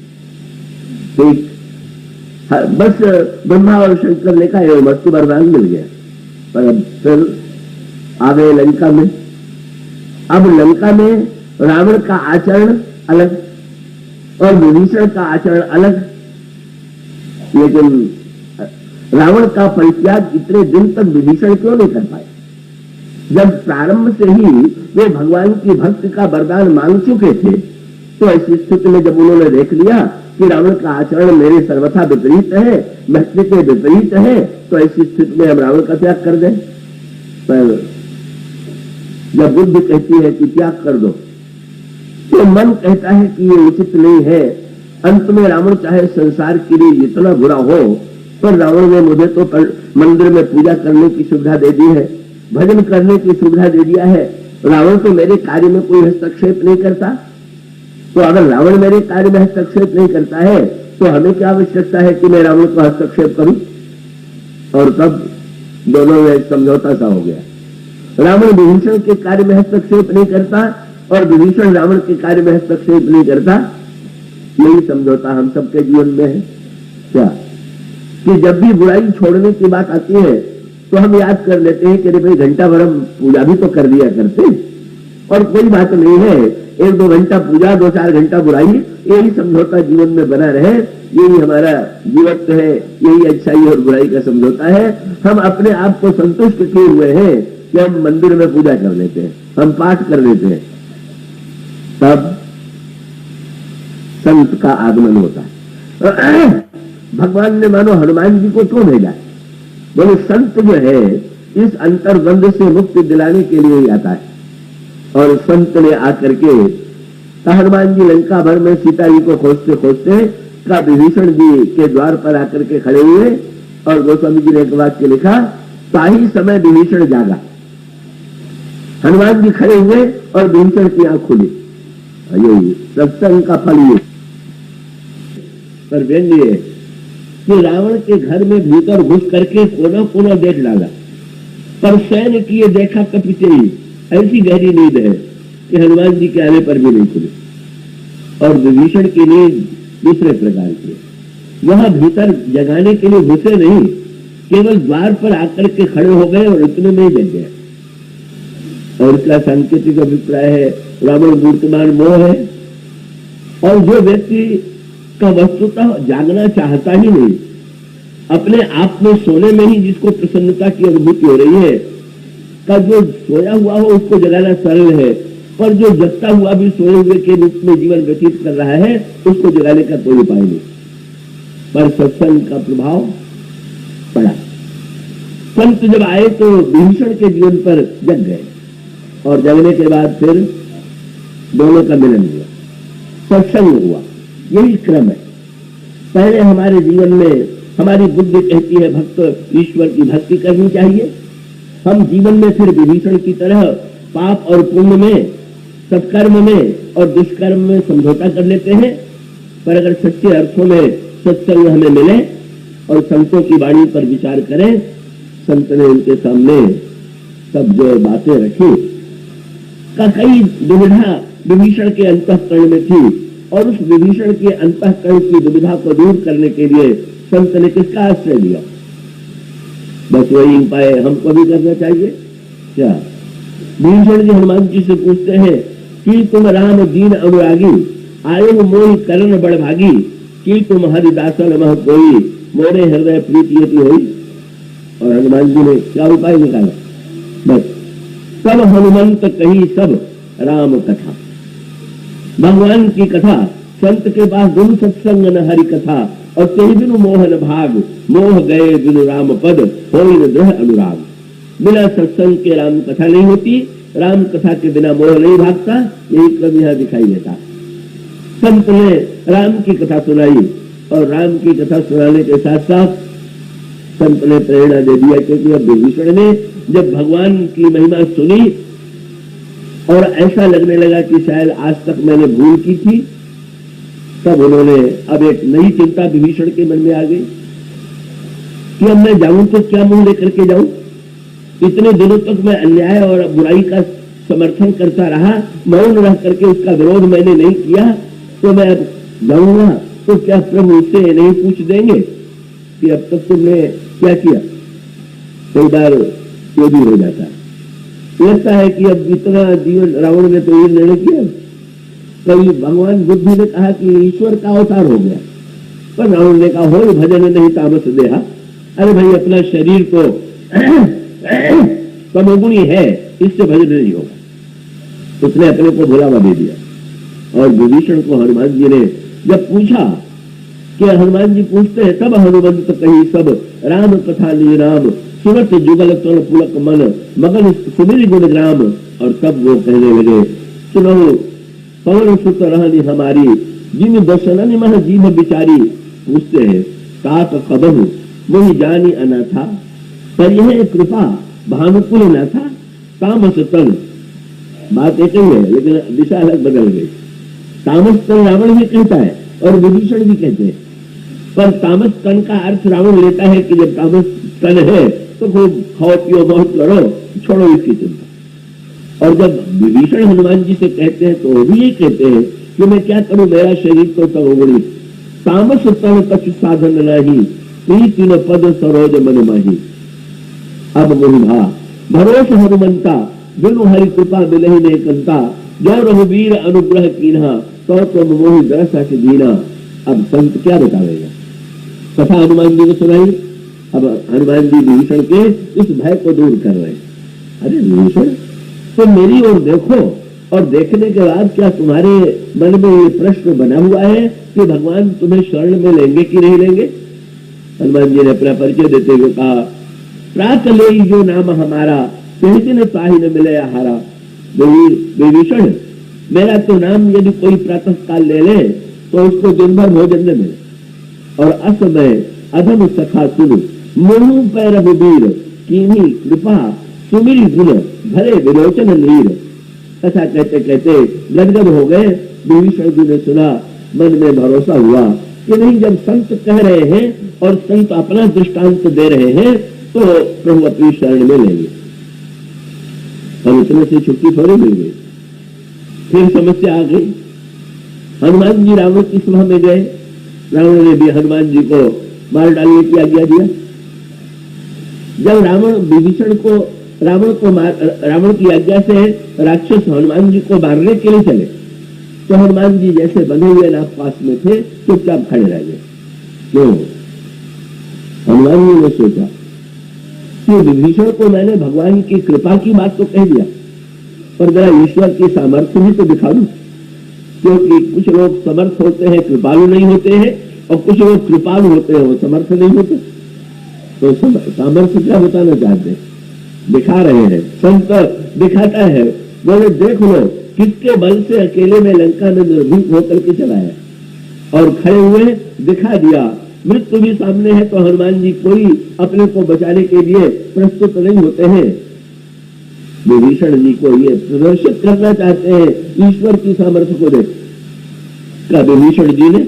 ठीक, बस ब्रह्मा और शंकर ने कहा ये वस्तु वरदान मिल गया। पर अब फिर आ गए लंका में। अब लंका में रावण का आचरण अलग और विभीषण का आचरण अलग, लेकिन रावण का परित्याग इतने दिन तक विभीषण क्यों नहीं कर पाए? जब प्रारंभ से ही वे भगवान की भक्ति का वरदान मांग चुके थे, तो ऐसी स्थिति में जब उन्होंने देख लिया कि रावण का आचरण मेरे सर्वथा विपरीत है, महत्व के विपरीत है, तो ऐसी स्थिति में हम रावण का त्याग कर दें। पर जब बुद्धि कहती है कि त्याग कर दो, तो मन कहता है कि ये उचित नहीं है। अंत में रावण चाहे संसार के लिए जितना बुरा हो, पर रावण ने मुझे तो मंदिर में पूजा करने की सुविधा दे दी है, भजन करने की सुविधा दे दिया है। रावण तो मेरे कार्य में कोई हस्तक्षेप नहीं करता, तो अगर रावण मेरे कार्य में हस्तक्षेप नहीं करता है, तो हमें क्या आवश्यकता है कि मैं रावण को हस्तक्षेप करूं? और तब दोनों में समझौता सा हो गया। रावण विभीषण के कार्य में हस्तक्षेप नहीं करता और विभीषण रावण के कार्य में हस्तक्षेप नहीं करता। यही समझौता हम सबके जीवन में है क्या, कि जब भी बुराई छोड़ने की बात आती है तो हम याद कर लेते हैं कि अरे भाई घंटा भर हम पूजा भी तो कर दिया करते, और कोई बात नहीं है, 1-2 घंटा पूजा, 2-4 घंटा बुराई, यही समझौता जीवन में बना रहे। यही हमारा जीवत्व है, यही अच्छाई और बुराई का समझौता है। हम अपने आप को संतुष्ट किए हुए हैं कि हम मंदिर में पूजा कर लेते हैं, हम पाठ कर लेते हैं, तब संत का आगमन होता है। भगवान ने मानो हनुमान जी को क्यों भेजा? बोले संत जो है इस अंतर्द्वंद से मुक्ति दिलाने के लिए ही आता है। और संत ने आकर के हनुमान जी लंका भर में सीता जी को खोजते खोजते का विभीषण जी के द्वार पर आकर के खड़े हुए, और गोस्वामी जी ने एक वाक्य लिखा, ताही समय विभीषण जागा। हनुमान जी खड़े हुए और विभीषण की आंख खुली। यही सत्संग का फल ये। पर व्यंग्य कि रावण के घर में भीतर घुस करके कोना कोना देख डाला, पर सैन किए देखा कपिते ही। ऐसी गहरी नींद है कि हनुमान जी के आने पर भी नहीं खुली। और विभीषण की नींद दूसरे प्रकार की, वहां भीतर जगाने के लिए घुसे नहीं, केवल द्वार पर आकर के खड़े हो गए और इतने में ही जग गए। और इसका सांकेतिक अभिप्राय है रावण मूर्तिमान मोह है। और जो व्यक्ति का वस्तुतः जागना चाहता ही नहीं, अपने आप में सोने में ही जिसको प्रसन्नता की अनुभूति हो रही है, का जो सोया हुआ हो उसको जगाना सरल है, पर जो जगता हुआ भी सोए हुए के रूप में जीवन व्यतीत कर रहा है, उसको जगाने का कोई उपाय नहीं। पर सत्संग का प्रभाव पड़ा। संत जब आए तो विभीषण के जीवन पर जग गए, और जगने के बाद फिर दोनों का मिलन हुआ, सत्संग हुआ। यही क्रम है। पहले हमारे जीवन में हमारी बुद्धि कहती है भक्त ईश्वर की भक्ति करनी चाहिए। हम जीवन में फिर विभीषण की तरह पाप और पुण्य में, सत्कर्म में और दुष्कर्म में समझौता कर लेते हैं। पर अगर सच्चे अर्थों में सत्संग हमें मिले और संतों की वाणी पर विचार करें, संत ने उनके सामने सब जो बातें रखी, का कई दुविधा विभीषण के अंतःकरण में थी, और उस विभीषण के अंतःकरण की दुविधा को दूर करने के लिए संत ने किसका आश्रय लिया? बस वही उपाय हमको भी करना चाहिए क्या? विभीषण जी हनुमान जी से पूछते हैं कि तुम राम दीन अनुरागी, आयो मोहि करण बड़भागी, कि तुम हरिदासन मह कोई, मोरे हृदय प्रीति यति होई। और हनुमान जी ने क्या उपाय निकाला? बस सब हनुमंत कही सब राम कथा। भगवान की कथा, संत के पास गुरु सत्संग न हरि कथा, और तेहि बिनु मोहन भाग, मोह गए बिनु राम पद, होई न दृढ़ अनुराग। बिना सत्संग के राम कथा नहीं होती, राम कथा के बिना मोह नहीं भागता। यही क्रम यहाँ दिखाई देता। संत ने राम की कथा सुनाई, और राम की कथा सुनाने के साथ साथ संत ने प्रेरणा दे दिया, क्योंकि अब विभीषण ने जब भगवान की महिमा सुनी और ऐसा लगने लगा कि शायद आज तक मैंने भूल की थी, तब उन्होंने अब एक नई चिंता विभीषण के मन में आ गई कि अब मैं जाऊं तो क्या मुंह लेकर के जाऊं? इतने दिनों तक मैं अन्याय और बुराई का समर्थन करता रहा, मौन रह करके उसका विरोध मैंने नहीं किया, तो मैं अब जाऊंगा तो क्या प्रभु उससे नहीं पूछ देंगे कि अब तक तुमने क्या किया? कई बार ये भी हो जाता है, लगता है कि अब इतना जीवन रावण ने तो ये निर्णय किया। कभी भगवान बुद्ध ने कहा कि ईश्वर का अवतार हो गया, पर रावण ने कहा, हो भजन नहीं तामस देहा। अरे भाई, अपना शरीर तो तमोगुणी है, इससे भजन नहीं होगा। उसने अपने को भुलावा दे दिया। और विभीषण को हनुमान जी ने जब पूछा कि हनुमान जी पूछते हैं, तब हनुमंत कही सब राम कथा लीराम, सुरत जुगल तल पुलक मन, मगन सुमिर गुण ग्राम। और तब वो कहने लगे, सुनो पवन सुत रहनी हमारी, जिन दशनन मह जीभ बिचारी। पूछते हैं, तात कबहु मोहि जानी अनाथा, पर यह कृपा भानुकुल न था, तामस तन। बात एक ही है, लेकिन दिशा अलग बदल गई। तामस तन रावण भी कहता है और विभीषण भी कहते हैं, पर तामस तन का अर्थ रावण लेता है कि जब तामस तन है तो खूब खाओ पियो मौज करो, छोड़ो इसकी चिंता। और जब विभीषण हनुमान जी से कहते हैं तो वो भी ये कहते हैं कि मैं क्या करूं, मेरा शरीर तो तमोगुणी, तामस तन कछु साधन नहीं, प्रीति न पद सरोज मन माही। अब मोहि भा भरोस हनुमंता, बिनु हरि कृपा मिलहि ने कंता, जो रघुवीर अनुग्रह कीन्हा, तो तुम मोहि दरस दीना। अब संत क्या बतावेगा, कथा हनुमान जी ने सुनाई। अब हनुमान जी विभीषण के इस भय को दूर कर रहे हैं। अरे विभीषण, तुम मेरी ओर देखो, और देखने के बाद क्या तुम्हारे मन में ये प्रश्न बना हुआ है कि भगवान तुम्हें शरण में लेंगे कि नहीं लेंगे? हनुमान जी ने अपना परिचय देते हुए कहा, प्रात ले जो नाम हमारा, दिन ताहि न मिले हारा। विभीषण, मेरा तो नाम यदि कोई प्रातः काल ले ले तो उसको दिन भर भोजन न मिले, और असमय अधम सखा सुन, मुँह पैर रघुबीर, कीन्ही कृपा सुमिरी गुण, भरे विलोचन नीर। ऐसा कहते कहते गदगद हो गए। विभीषण जी ने सुना, मन में भरोसा हुआ कि नहीं, जब संत कह रहे हैं और संत अपना दृष्टांत दे रहे हैं तो प्रभु अपनी शरण में लेंगे। और इतने से छुट्टी थोड़ी मिल गई, फिर समस्या आ गई। हनुमान जी रावण की सभा में गए, रावण ने भी हनुमान जी को मार डालने की आज्ञा दिया। जब रावण की आज्ञा से राक्षस हनुमान जी को मारने के लिए चले, तो हनुमान जी जैसे बंधे हुए नागपाश में थे, चुपचाप खड़े रह गए। क्यों? हनुमान जी ने सोचा कि विभीषण को मैंने भगवान की कृपा की बात तो कह दिया, पर जरा ईश्वर की सामर्थ्य भी तो दिखा दूं, क्योंकि कुछ लोग समर्थ होते हैं, कृपालु नहीं होते हैं, और कुछ लोग कृपालु होते हैं, वो समर्थ नहीं होते। तो सामर्थ्य क्या बताना चाहते हैं? दिखा रहे हैं। संत दिखाता है, बोले देख लो किसके बल से अकेले में लंका में निर्भीक होकर के चला है, और खड़े हुए दिखा दिया। मृत्यु भी सामने है तो हनुमान जी कोई अपने को बचाने के लिए प्रस्तुत नहीं होते हैं। विभीषण जी को ये प्रदर्शित करना चाहते हैं ईश्वर की सामर्थ्य को देख। क्या विभीषण जी ने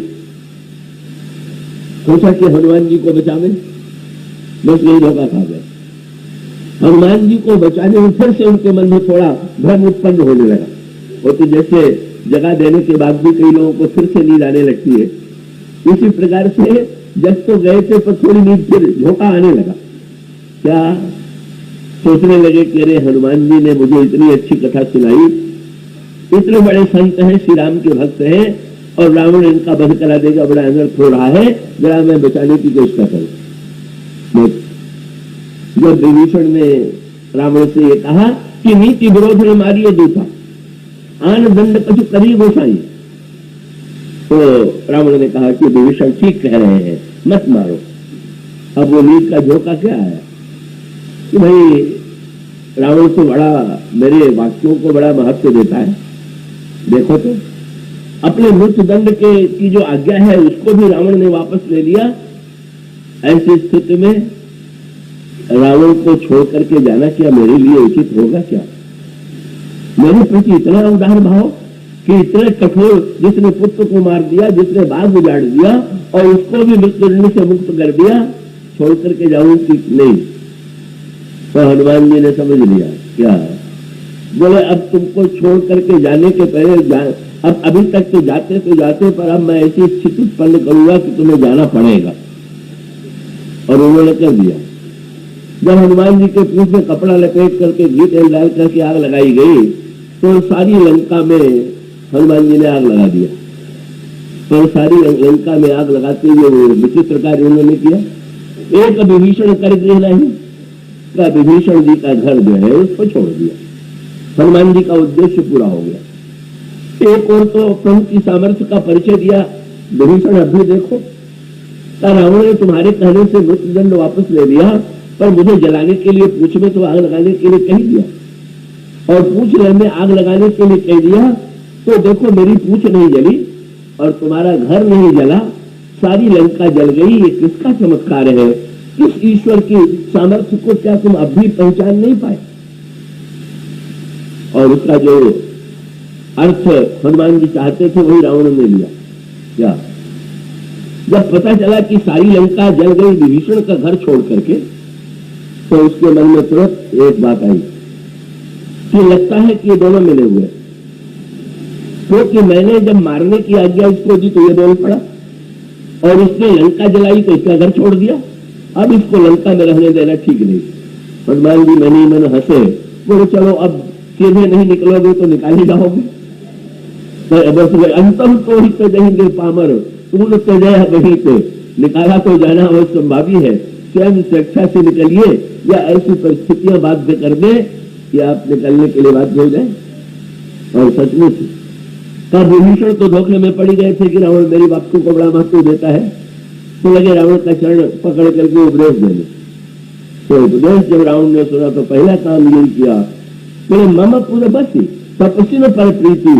सोचा कि हनुमान जी को बचावे? बस यही धोखा खा गए। हनुमान जी को बचाने में फिर से उनके मन में थोड़ा भ्रम उत्पन्न होने लगा। वो तो जैसे जगह देने के बाद भी कई लोगों को फिर से नींद आने लगती है, इसी प्रकार से जब तो गए थे पर थोड़ी नींद फिर झोंका आने लगा। क्या सोचने लगे कि अरे हनुमान जी ने मुझे इतनी अच्छी कथा सुनाई, इतने बड़े संत हैं, श्री राम के भक्त हैं, और रावण इनका वध करा देगा, बड़ा अनर्थ हो रहा है, जरा मैं बचाने की कोशिश करूं। जब विभीषण ने रावण से ये कहा कि नीति विरोध ने मारिए दूता, आन दंड कछु करी गोसाई, तो रावण ने कहा कि विभीषण ठीक कह रहे हैं, मत मारो। अब वो नीति का झोंका क्या आया कि भाई रावण तो बड़ा मेरे वाक्यों को बड़ा महत्व देता है। देखो तो अपने मृत्यु दंड की जो आज्ञा है उसको भी रावण ने वापस ले लिया। ऐसी स्थिति में रावण को छोड़ करके जाना क्या मेरे लिए उचित होगा? क्या मेरे प्रति इतना उदार भाव कि इतने कठोर, जिसने पुत्र को मार दिया, जिसने बाग उजाड़ दिया और उसको भी मृत्युदंड से मुक्त कर दिया, छोड़ करके जाऊं कि नहीं? तो हनुमान जी ने समझ लिया। क्या बोले, अब तुमको छोड़ करके जाने के पहले अब अभी तक तो जाते पर अब मैं ऐसी स्थिति उत्पन्न करूंगा कि तुम्हें जाना पड़ेगा। और उन्होंने कर दिया। जब हनुमान जी के पीठ में कपड़ा लपेट करके घी तेल डाल करके आग लगाई गई तो सारी लंका में हनुमान जी ने आग लगा दिया। तो सारी लंका में आग लगाते हुए विचित्र कार्य उन्होंने किया। एक विभीषण कर गृह नहीं का विभीषण जी का घर जो है उसको छोड़ दिया। हनुमान जी का उद्देश्य पूरा हो गया। एक और तो प्रभु की सामर्थ्य का परिचय दिया। विभीषण अभी देखो, रावण ने तुम्हारे कहने से मृत्युदंड वापस ले लिया, पर मुझे जलाने के लिए पूछ में तो आग लगाने के लिए कह दिया, और पूछ में आग लगाने के लिए कह दिया, तो देखो मेरी पूछ नहीं जली और तुम्हारा घर नहीं जला, सारी लंका जल गई। ये किसका चमत्कार है? किस ईश्वर की सामर्थ्य को क्या तुम अब भी पहचान नहीं पाए? और उसका जो अर्थ हनुमान जी चाहते थे वही रावण ने लिया। क्या जब पता चला कि सारी लंका जल गई विभीषण का घर छोड़ करके, तो उसके मन में तुरंत एक बात आई कि लगता है कि ये दोनों मिले हुए, क्योंकि मैंने जब मारने की आज्ञा इसको दी तो ये बोल पड़ा, और इसने लंका जलाई तो इसका घर छोड़ दिया। अब इसको लंका में रहने देना ठीक नहीं। हनुमान जी मन ही मन हंसे, बोले चलो अब सीधे नहीं निकलोगे तो निकाल ही जाओगे। अंतम तो ही तो देंगे पामर, तुम तो जया वहीं पे निकाला तो जाना अवश्य संभावी है। स्वयं स्वेच्छा से निकलिए या ऐसी परिस्थितियां बाध्य कर दे कि आप निकलने के लिए बाध्य हो जाए। और सचमुच तब विभीषण तो धोखे में पड़ी गए थे कि रावण मेरी बात को बड़ा महत्व देता है, तो लगे रावण का चरण पकड़ करके उपदेश देने। तो उपदेश जब रावण ने सुना तो पहला काम यही किया, बोले मम पूरे बसी तपस्वी में पर प्रीति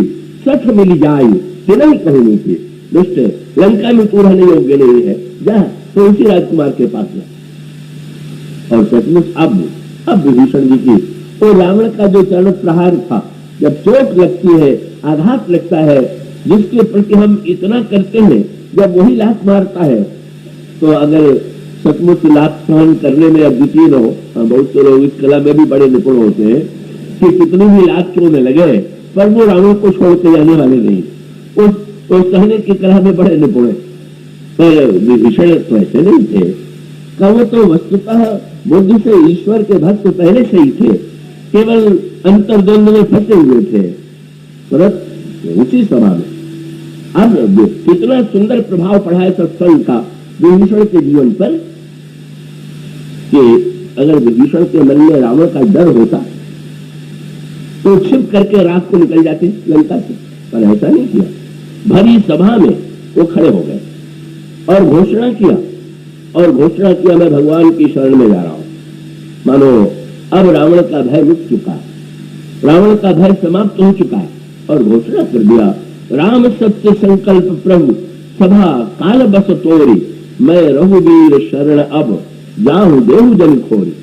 सठ मिली जाए, नहीं कहूंगी थी दुष्ट लंका में तू रहने योग्य नहीं है, जा तो उसी राजकुमार के पास जा। और सचमुच अब विभीषण जी की तो रावण का जो चरण प्रहार था, जब चोट लगती है, आघात लगता है, जिसके प्रति हम इतना करते हैं, जब वही लात मारता है, तो अगर सचमुच लात सहन करने में अद्वितीय न हो, बहुत से लोग इस कला में भी बड़े निपुण होते हैं कि कितनी भी लात क्यों न लगे, पर वो रावण को छोड़ के जाने वाले नहीं, उस सहने की कला में बड़े निपुण है। पर विभीषण तो ऐसे नहीं थे, वो तो वस्तुतः बुद्धि से ईश्वर के भक्त पहले से ही थे, केवल अंतर्द्वंद में फंसे हुए थे। तुरंत उसी सभा में अब कितना सुंदर प्रभाव पड़ा है सत्संग का विभीषण के जीवन पर, कि अगर विभीषण के मन में रावण का डर होता तो छिप करके रात को निकल जाते लंका से, पर ऐसा नहीं किया। भरी सभा में वो खड़े हो गए और घोषणा किया मैं भगवान की शरण में जा रहा हूं। मानो अब रावण का भय मिट चुका है, रावण का भय समाप्त हो चुका है, और घोषणा कर दिया राम सत्य संकल्प प्रभु सभा काल बस तोरी, मैं रघुवीर शरण अब जाहू देहु जन खोरी।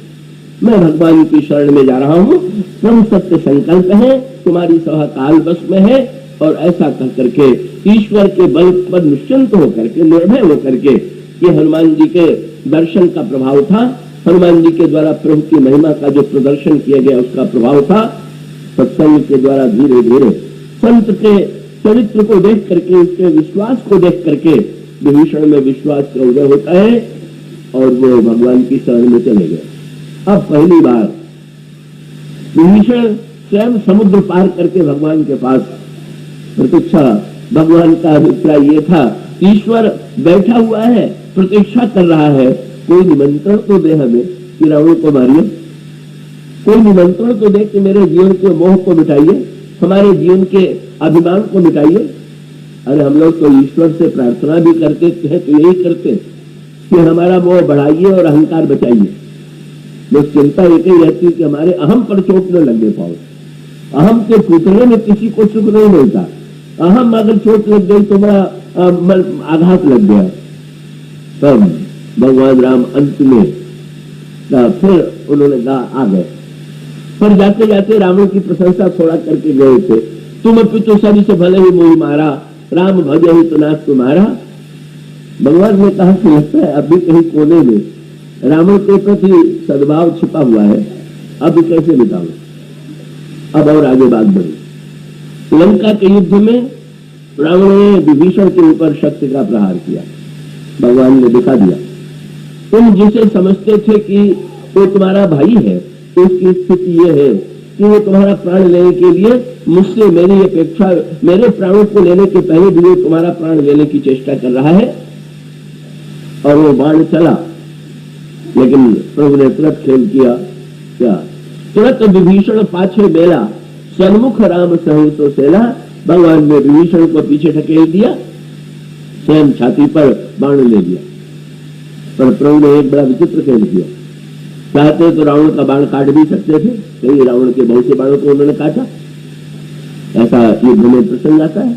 मैं भगवान की शरण में जा रहा हूं, प्रभु सत्य संकल्प है, तुम्हारी सभा काल बस में है, और ऐसा कह करके ईश्वर के बल पर निश्चिंत होकर के, निर्भय होकर के, ये हनुमान जी के दर्शन का प्रभाव था, हनुमान जी के द्वारा प्रभु की महिमा का जो प्रदर्शन किया गया उसका प्रभाव था। सत्संग के द्वारा धीरे धीरे संत के चरित्र को देख करके, उसके विश्वास को देख करके विभीषण में विश्वास का उदय होता है, और वो भगवान की शरण में चले गए। अब पहली बार विभीषण स्वयं समुद्र पार करके भगवान के पास प्रतीक्षा, भगवान का अभिप्राय ये था ईश्वर बैठा हुआ है, प्रतीक्षा कर रहा है, कोई निमंत्रण तो दे हमें कि रावण को मारिए, कोई निमंत्रण तो दे कि मेरे जीवन के मोह को मिटाइए, हमारे जीवन के अभिमान को मिटाइए। अरे हम लोग तो ईश्वर से प्रार्थना भी करते हैं तो यही करते कि हमारा मोह बढ़ाइए और अहंकार बचाइए। बस चिंता एक ही रहती है कि हमारे अहम पर चोट न लगे पाओ। अहम के टूटने में किसी को सुख नहीं मिलता, अहम अगर चोट लग गई तो बड़ा आघात लग गया। तब भगवान राम अंत में फिर उन्होंने कहा आ गए, पर जाते जाते रावण की प्रशंसा थोड़ा करके गए थे। तुम पितु सभी से भले ही मोही मारा, राम भजे ही तो नाथ तुम्हारा। भगवान ने कहा कि लगता है अभी कहीं कोने में रावण के प्रति सद्भाव छिपा हुआ है, अभी कैसे मिटाऊं। अब और आगे बात बढ़ी। लंका के युद्ध में रावण ने विभीषण के ऊपर शक्ति का प्रहार किया। भगवान ने दिखा दिया, तुम जिसे समझते थे कि वो तुम्हारा भाई है, उसकी स्थिति ये है कि वो तुम्हारा प्राण लेने के लिए मुझसे मेरी अपेक्षा, मेरे प्राणों को लेने के पहले भी वो तुम्हारा प्राण लेने की चेष्टा कर रहा है। और वो बाण चला, लेकिन प्रभु ने तुरंत खेल किया। क्या? तुरंत विभीषण पाछे बेला, सन्मुख राम सहु सो सेला। भगवान ने विभीषण को पीछे ढकेल दिया, स्वयं छाती पर बाण ले लिया। पर प्रभु ने एक बड़ा विचित्र खेल किया। चाहते तो रावण का बाण काट भी सकते थे, कई रावण के बहुत से बाणों को उन्होंने काटा, ऐसा युद्ध में प्रसंग आता है।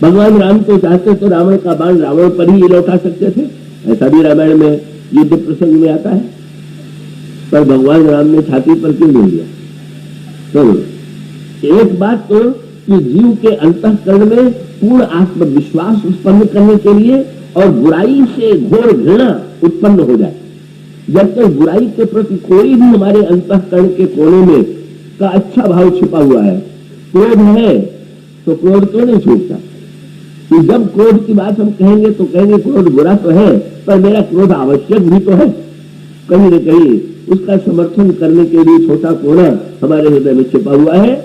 भगवान राम को चाहते तो रावण का बाण रावण पर ही लौटा सकते थे, ऐसा भी रामायण में युद्ध प्रसंग में आता है। पर भगवान राम ने छाती पर क्यों ले लिया? तो एक बात तो कि जीव के अंतःकरण में पूर्ण आत्मविश्वास उत्पन्न करने के लिए और बुराई से घोर घृणा उत्पन्न हो जाए। जब तक बुराई के प्रति कोई भी हमारे अंतःकरण के कोने में का अच्छा भाव छिपा हुआ है, क्रोध है तो क्रोध क्यों नहीं छूटता? कि जब क्रोध की बात हम कहेंगे तो कहेंगे क्रोध बुरा तो है, पर मेरा क्रोध आवश्यक भी तो है। कहीं न कहीं उसका समर्थन करने के लिए छोटा कोना हमारे हृदय में छिपा हुआ है।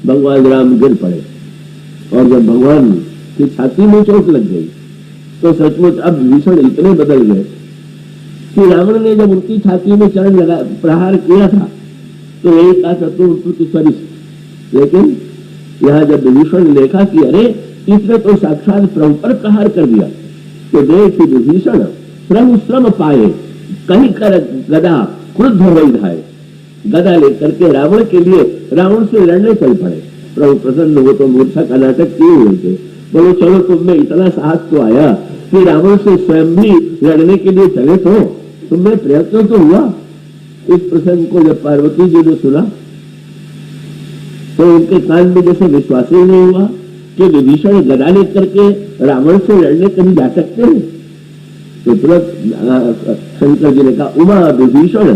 भगवान राम गिर पड़े, और जब भगवान की छाती में चोट लग गई तो सचमुच अब विभीषण इतने बदल गए कि रावण ने जब उनकी छाती में चरण लगा प्रहार किया था तो यही कहा था तुम सरिस, लेकिन यहाँ जब विभीषण ने देखा कि अरे इसने तो साक्षात प्रभु पर प्रहार कर दिया, तो देख विभीषण प्रभु श्रम पाए, कहीं कर गदा क्रुद्ध हो धाये। गदा लेकर के रावण के लिए रावण से लड़ने चल पड़े। प्रभु प्रसन्न हो तो मूर्छा का नाटक किए हुए थे, बोलो चलो तुम में इतना साहस तो आया कि रावण से स्वयं भी लड़ने के लिए चले, तो तुम्हें प्रयत्न तो हुआ। इस प्रसंग को जब पार्वती जी ने सुना तो उनके कान में जैसे विश्वास ही नहीं हुआ कि विभीषण गदा लेकर के रावण से लड़ने कहीं जा सकते हैं। तो तुरंत शंकर जी ने कहा उमा विभीषण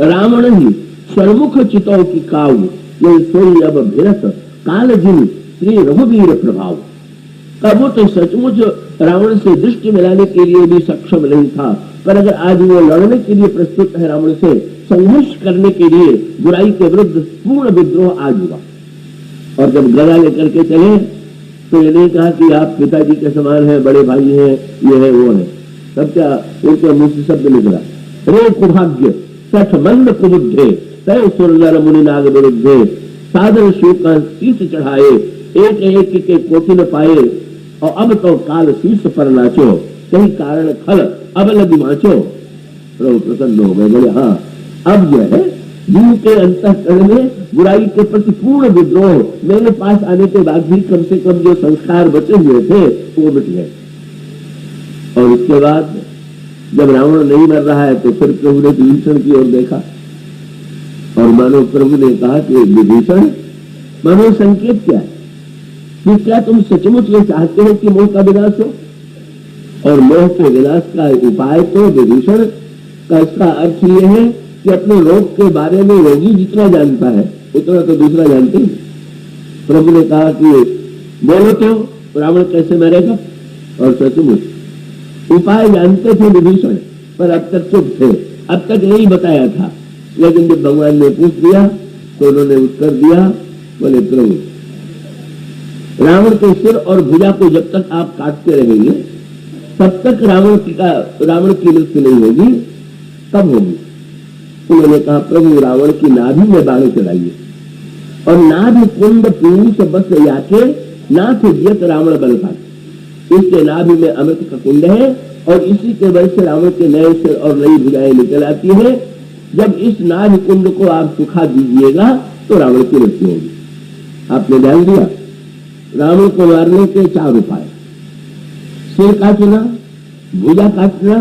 रावण ही सर्मुख चितौ की काऊ, ये सोई अब भिरत काल जिन श्री रघुवीर प्रभाव। अब वो तो सचमुच रावण से दृष्टि मिलाने के लिए भी सक्षम नहीं था, पर अगर आज वो लड़ने के लिए प्रस्तुत है, रावण से संघर्ष करने के लिए, बुराई के विरुद्ध पूर्ण विद्रोह आज हुआ। और जब गदा लेकर के चले तो ये नहीं कहा कि आप पिताजी के समान हैं, बड़े भाई हैं, ये है वो है, तब क्या उनके मुंह से शब्द निकला, रे कुभाग्य सठ मंद कुबुद्धे तय सुर नर मुनि नाग विरुद्धे, सादर शिव का शीश चढ़ाए, एक एक के कोटि न पाए, और अब तो काल शीश पर नाचो, कई कारण खल अब लगी माचो। प्रभु प्रसन्न हो गए, बोले हाँ अब जो है जीव के अंतःकरण में बुराई के प्रति पूर्ण विद्रोह मेरे पास आने के बाद भी कम से कम जो संस्कार बचे हुए थे वो मिट गए। और उसके बाद जब रावण नहीं मर रहा है तो फिर प्रभु ने विभीषण की ओर देखा और मानो प्रभु ने कहा कि विभीषण, मानो संकेत क्या है कि क्या तुम सचमुच ये चाहते हो कि मोह का विनाश हो? और मोह के विनाश का उपाय तो विभीषण का इसका अर्थ ये है कि अपने रोग के बारे में रोगी जितना जानता है उतना तो दूसरा जानते ही। प्रभु ने कहा कि बोलो तो रावण कैसे मरेगा, और सचमुच उपाय जानते थे विभीषण, पर अब तक चुप थे, अब तक नहीं बताया था। लेकिन जब भगवान ने पूछ दिया तो उन्होंने उत्तर दिया, बोले प्रभु रावण के सिर और भुजा को जब तक आप काटते रहेंगे तब तक रावण की मृत्यु नहीं होगी, तब होगी। उन्होंने कहा प्रभु रावण की नाभि में बाण चलाइए, और नाभि कुंड पीयूष बस याके नाथ जियत रावण बल पाए। इसके नाभि में अमृत का कुंड है और इसी के वजह से रावण के नए सिर और नई भुजाएं निकल आती है। जब इस नाभि कुंड को आप सुखा दीजिएगा तो रावण की मृत्यु होगी। आपने ध्यान दिया, रावण को मारने के 4 उपाय, सिर काटना, भुजा काटना,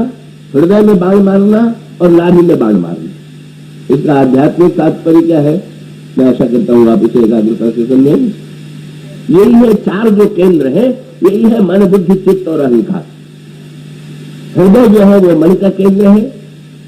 हृदय में बाण मारना और नाभि में बाण मारना। इसका आध्यात्मिक तात्पर्य क्या है, मैं आशा करता हूं आप इसे एकाग्रता से समझें। यही है 4 जो केंद्र है, यही है मन बुद्धि चित्त और अहंकार। हृदय जो है वो मन का केंद्र है,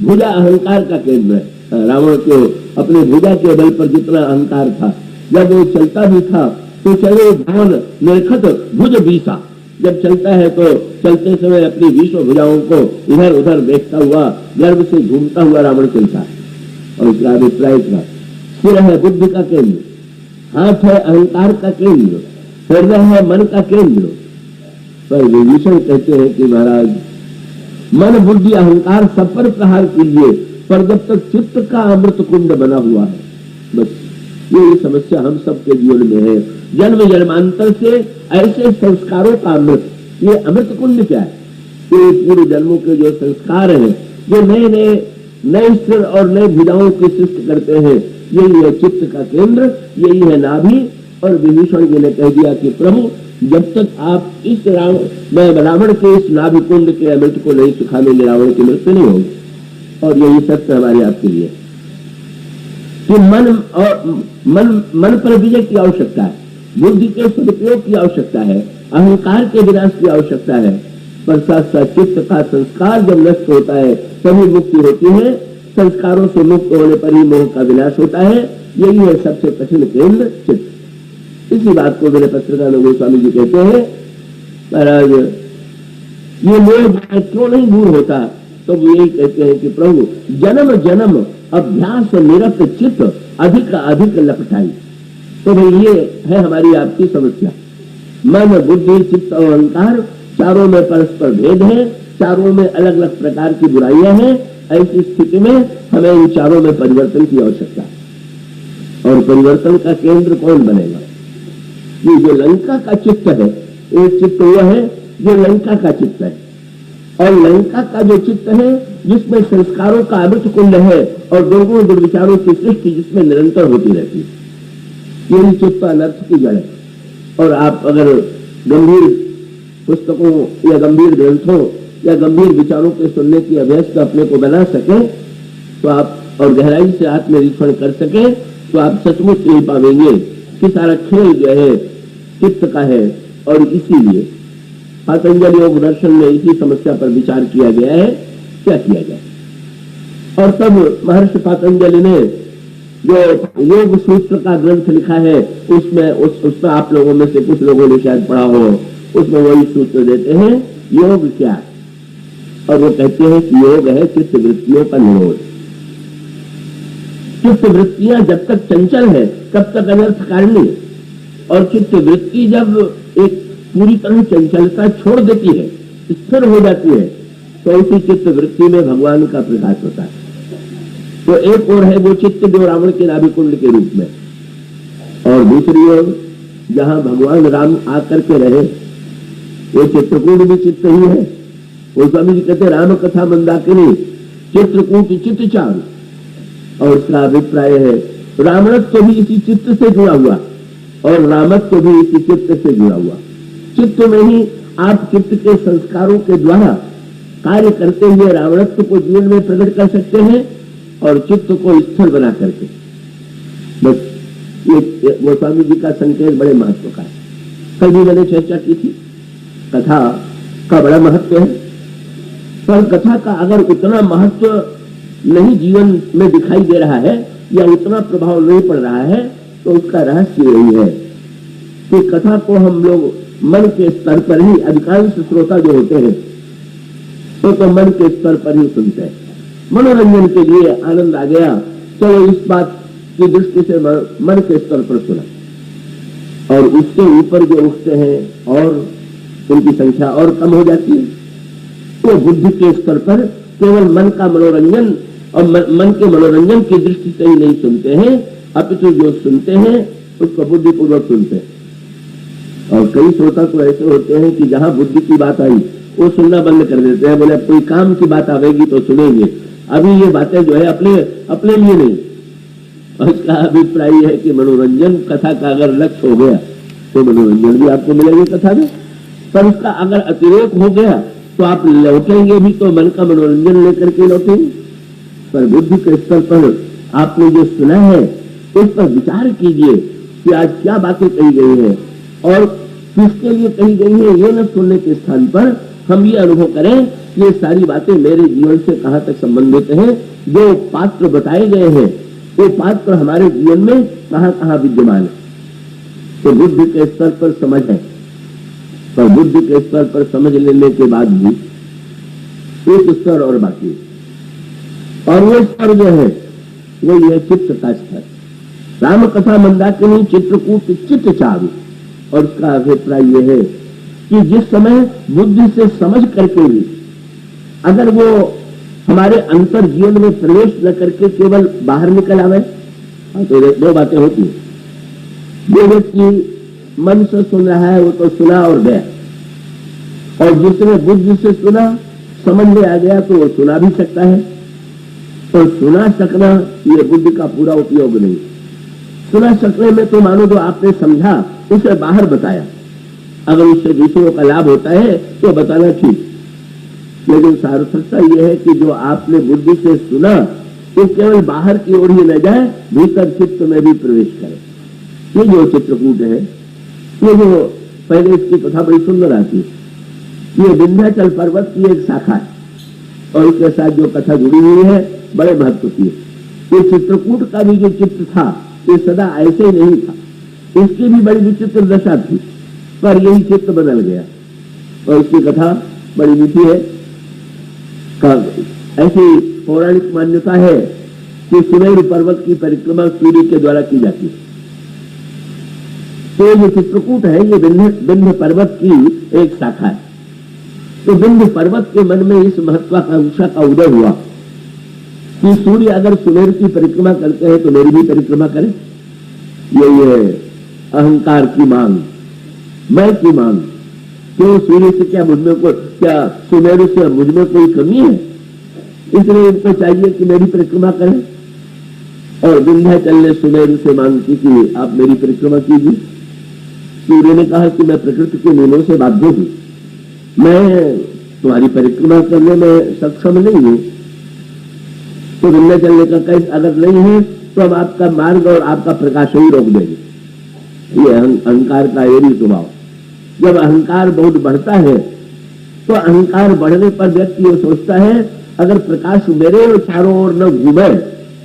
भुजा अहंकार का केंद्र है। रावण को अपने भुजा के बल पर जितना अहंकार था, जब वो चलता भी था तो चले धन निरखत भुज बीसा, जब चलता है तो चलते समय अपनी 20 भुजाओं को इधर उधर देखता हुआ गर्व से झूमता हुआ रावण चलता है। और इसका अभिप्राय था सिर है बुद्धि का केंद्र, हाथ है अहंकार का केंद्र, हृदय है मन का केंद्र। पर विभीषण कहते हैं कि महाराज मन बुद्धि अहंकार सब पर प्रहार कीजिए, पर जब तक चित्त का अमृत कुंड बना हुआ है, बस ये समस्या हम सबके जीवन में है। जन्म जन्मांतर से ऐसे संस्कारों का अमृत, ये अमृत कुंड क्या है? ये पूर्व जन्मों के जो संस्कार हैं, जो नए सिर और नए भुजाओं की सृष्टि करते हैं, यही है चित्त का केंद्र, यही है नाभि। और विभीषण जी ने कह दिया कि प्रभु जब तक आप इस रावण के इस नाभि कुंड के अमृत को नहीं सुखा लेंगे, रावण की मृत्यु नहीं होगी। और यही सत्य हमारे आपके लिए कि मन पर विजय की आवश्यकता है, बुद्धि के सदुपयोग की आवश्यकता है, अहंकार के विनाश की आवश्यकता है। पर साथ साथ चित्त का संस्कार जब नष्ट होता है तभी मुक्ति होती है। संस्कारों से मुक्त होने पर ही मोह का विनाश होता है। यही है सबसे कठिन केंद्र चित्त। इसी बात को मेरे पत्रकार गोस्वामी जी कहते हैं, महाराज ये मोह क्यों नहीं दूर होता? तो वो यही कहते हैं कि प्रभु जन्म जन्म अभ्यास निरत चित्त अधिक अधिक लपटाई। तो भाई ये है हमारी आपकी समस्या। मन बुद्धि चित्त और अहंकार चारों में परस्पर भेद है, चारों में अलग अलग प्रकार की बुराइयां हैं। ऐसी स्थिति में हमें इन चारों में परिवर्तन की आवश्यकता है। और परिवर्तन का केंद्र कौन बनेगा? ये जो लंका का चित्त है, एक चित्त हुआ है जो लंका का चित्त है, और लंका का जो चित्त है जिसमें संस्कारों का अमृत कुंड है और दुर्गुण दुर्विचारों की सृष्टि जिसमें निरंतर होती रहती है, यही चित्त अनर्थ की जड़ है। और आप अगर गंभीर पुस्तकों या गंभीर ग्रंथों या गंभीर विचारों के सुनने की अभ्यस्त अपने को बना सके तो आप, और गहराई से आत्मनिरीक्षण कर सके, तो आप सचमुच यही पाएंगे कि सारा खेल जो है चित्त का है। और इसीलिए पातंजलि योग दर्शन में इसी समस्या पर विचार किया गया है, क्या किया जाए। और तब महर्षि पातंजलि ने जो योग सूत्र का ग्रंथ लिखा है, उसमें आप लोगों में से कुछ लोगों ने शायद पढ़ा हो, उसमें वही सूत्र देते हैं योग क्या है। और वो कहते हैं कि योग है चित्त वृत्तियों का निरोध। चित्त वृत्तियां जब तक चंचल है तब तक अनर्थ कारिणी, और चित्त वृत्ति जब एक पूरी तरह चंचलता छोड़ देती है, स्थिर हो जाती है, तो उसी चित्त वृत्ति में भगवान का प्रकाश होता है। तो एक और है वो चित्त जो रावण के नाभि कुंड के रूप में, और दूसरी ओर जहां भगवान राम आकर के रहे, वो चित्रकूट भी चित्त ही है। वो स्वामी जी कहते राम कथा मंदाकिनी चित्रकूट चित्त चारु। और उसका अभिप्राय है रावणत्व भी इसी चित्त से जुड़ा हुआ और रामत्व भी इसी चित्त से जुड़ा हुआ। चित्त में ही आप चित्त के संस्कारों के द्वारा कार्य करते हुए रावणत्व को जीवन में प्रकट कर सकते हैं और चित्त को स्थिर बना करके। बस ये वो स्वामी जी का संकेत बड़े महत्व का है। कल भी मैंने चर्चा की थी, कथा का बड़ा महत्व है, पर कथा का अगर उतना महत्व नहीं जीवन में दिखाई दे रहा है या उतना प्रभाव नहीं पड़ रहा है, तो उसका रहस्य यही है कि कथा को हम लोग मन के स्तर पर ही, अधिकांश श्रोता जो होते हैं तो मन के स्तर पर ही सुनते हैं। मनोरंजन के लिए आनंद आ गया, चलो इस बात की दृष्टि से मन के स्तर पर सुना, और उसके ऊपर जो उठते हैं और उनकी संख्या और कम हो जाती है। तो बुद्धि के स्तर पर केवल मन का मनोरंजन और मन के मनोरंजन की दृष्टि से ही नहीं सुनते हैं, अपितु जो सुनते हैं उसको बुद्धिपूर्वक सुनते हैं। और कई श्रोता तो ऐसे होते हैं कि जहां बुद्धि की बात आई वो सुनना बंद कर देते हैं, बोले कोई काम की बात आवेगी तो सुनेंगे, अभी ये बातें जो है अपने लिए नहीं। और इसका अभिप्राय है कि मनोरंजन कथा का अगर लक्ष्य हो गया तो मनोरंजन भी आपको मिलेगी कथा में, पर उसका अगर अतिरेक हो गया तो आप लौटेंगे भी तो मन का मनोरंजन लेकर के लौटेंगे। पर बुद्धि के स्तर पर आपने जो सुना है उस पर विचार कीजिए कि आज क्या बातें कही गई है और किसके लिए कही गई है। ये न सुनने के स्थान पर हम ये अनुभव करें कि ये सारी बातें मेरे जीवन से कहां तक संबंधित हैं। जो पात्र बताए गए हैं वो पात्र हमारे जीवन में कहां कहां विद्यमान है। तो बुद्धि के स्तर पर समझ है, पर बुद्धि के स्तर पर समझ लेने के बाद भी एक स्तर और बाकी है, और वो स्तर जो है वो यह चित्त का स्तर। राम कथा मंदाकिनी चित्रकूट चित्त चारु। और उसका अभिप्राय यह है कि जिस समय बुद्धि से समझ करके भी अगर वो हमारे अंतर जीवन में प्रवेश न करके केवल बाहर निकल आवे, तो दो बातें होती है। जो व्यक्ति मन से सुन रहा है वो तो सुना और गया, और जिसने बुद्धि से सुना समझ में आ गया तो वो सुना भी सकता है। तो सुना सकना ये बुद्धि का पूरा उपयोग नहीं। सुना सकने में तो मानो जो आपने समझा उसे बाहर बताया, अगर उससे दूसरों का लाभ होता है तो बताना ठीक, लेकिन सार्थकता यह है कि जो आपने बुद्धि से सुना तो केवल बाहर की ओर ही न जाए, भीतर चित्त में भी प्रवेश करे। ये जो चित्रकूट है, ये जो पहले इसकी कथा बड़ी सुंदर आती है, ये विंध्याचल पर्वत की एक शाखा है और इसके साथ जो कथा जुड़ी हुई है बड़े महत्व की है। ये चित्रकूट का भी जो चित्र था ये सदा ऐसे ही नहीं था, इसकी भी बड़ी विचित्र दशा थी, पर यही चित्र बदल गया। और इसकी कथा बड़ी मीठी है। ऐसी पौराणिक मान्यता है कि सुमेरु पर्वत की परिक्रमा सूर्य के द्वारा की जाती है। तो ये चित्रकूट है, ये विंध्य पर्वत की एक शाखा है। तो विंध्य पर्वत के मन में इस महत्वाकांक्षा का उदय हुआ कि सूर्य अगर सुमेरु की परिक्रमा करते हैं तो मेरी भी परिक्रमा करें। ये अहंकार की मांग, मैं की मांग, क्यों सूर्य से क्या मुझ में क्या सुमेरु से मुझ में कोई कमी है, इसलिए इनको चाहिए कि मेरी परिक्रमा करें। और विंध्याचल ने सुमेरु से मांग की कि आप मेरी परिक्रमा कीजिए। सूर्य ने कहा कि मैं प्रकृति के नियमों से बाध्य हूं, मैं तुम्हारी परिक्रमा करने में सक्षम नहीं हूं। तो विंध्याचल ने कहा अगर नहीं है तो हम आपका मार्ग और आपका प्रकाश ही रोक देंगे। ये अहंकार का यही स्वभाव। जब अहंकार बहुत बढ़ता है तो अहंकार बढ़ने पर व्यक्ति ये सोचता है अगर प्रकाश मेरे और चारों ओर न घूमे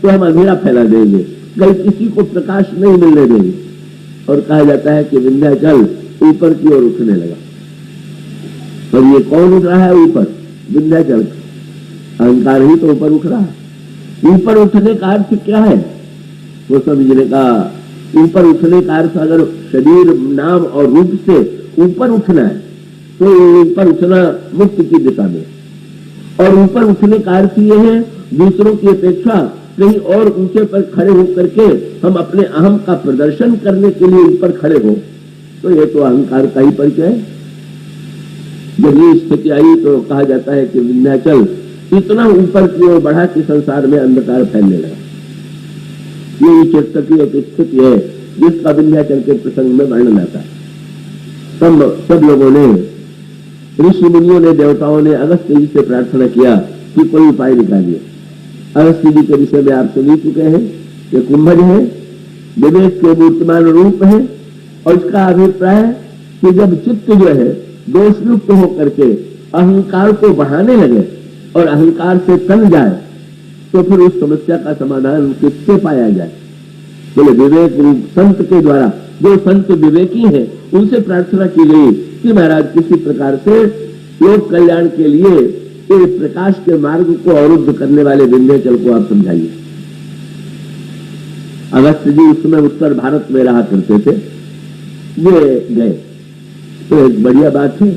तो हम अंधेरा फैला देंगे, कहीं किसी को प्रकाश नहीं मिलने देंगे। और कहा जाता है कि विंध्याचल ऊपर की ओर उठने लगा। और ये कौन उठ रहा है ऊपर? विंध्याचल। अहंकार ही तो ऊपर उठ रहा है। ऊपर उठने का अर्थ क्या है? वो समझने का ऊपर उठने का अर्थ अगर शरीर नाम और रूप से ऊपर उठना है तो ऊपर उठना मुक्त की दिशा में, और ऊपर उठने का अर्थ यह है दूसरों की अपेक्षा कहीं और ऊंचे पर खड़े होकर के हम अपने अहम का प्रदर्शन करने के लिए ऊपर खड़े हो, तो ये तो अहंकार का ही परिचय है। जब ये स्थिति आई तो कहा जाता है कि विंध्याचल इतना ऊपर की ओर बढ़ा कि संसार में अंधकार फैलने लगा। ये चित्त की एक स्थिति है जिसका विंध्याचल के प्रसंग में वर्णन आता है। सब लोगों ने, ऋषि मुनियों ने, देवताओं ने अगस्त्य जी से प्रार्थना किया कि कोई उपाय निकालिए। अगस्त्य जी के विषय में आप सुन चुके हैं, ये कुंभज है, विवेक के मूर्तिमान रूप है, और इसका अभिप्राय कि जब चित्त जो है दोषयुक्त होकर के अहंकार को बढ़ाने लगे और अहंकार से तन जाए तो फिर उस समस्या का समाधान किससे पाया जाए? बोले विवेक रूप संत के द्वारा। जो संत विवेकी है उनसे प्रार्थना की गई कि महाराज किसी प्रकार से लोक कल्याण के लिए ये प्रकाश के मार्ग को अवरुद्ध करने वाले विंध्याचल को आप समझाइए। अगस्त्य जी उस समय उत्तर भारत में रहा करते थे, ये गए। तो एक बढ़िया बात है,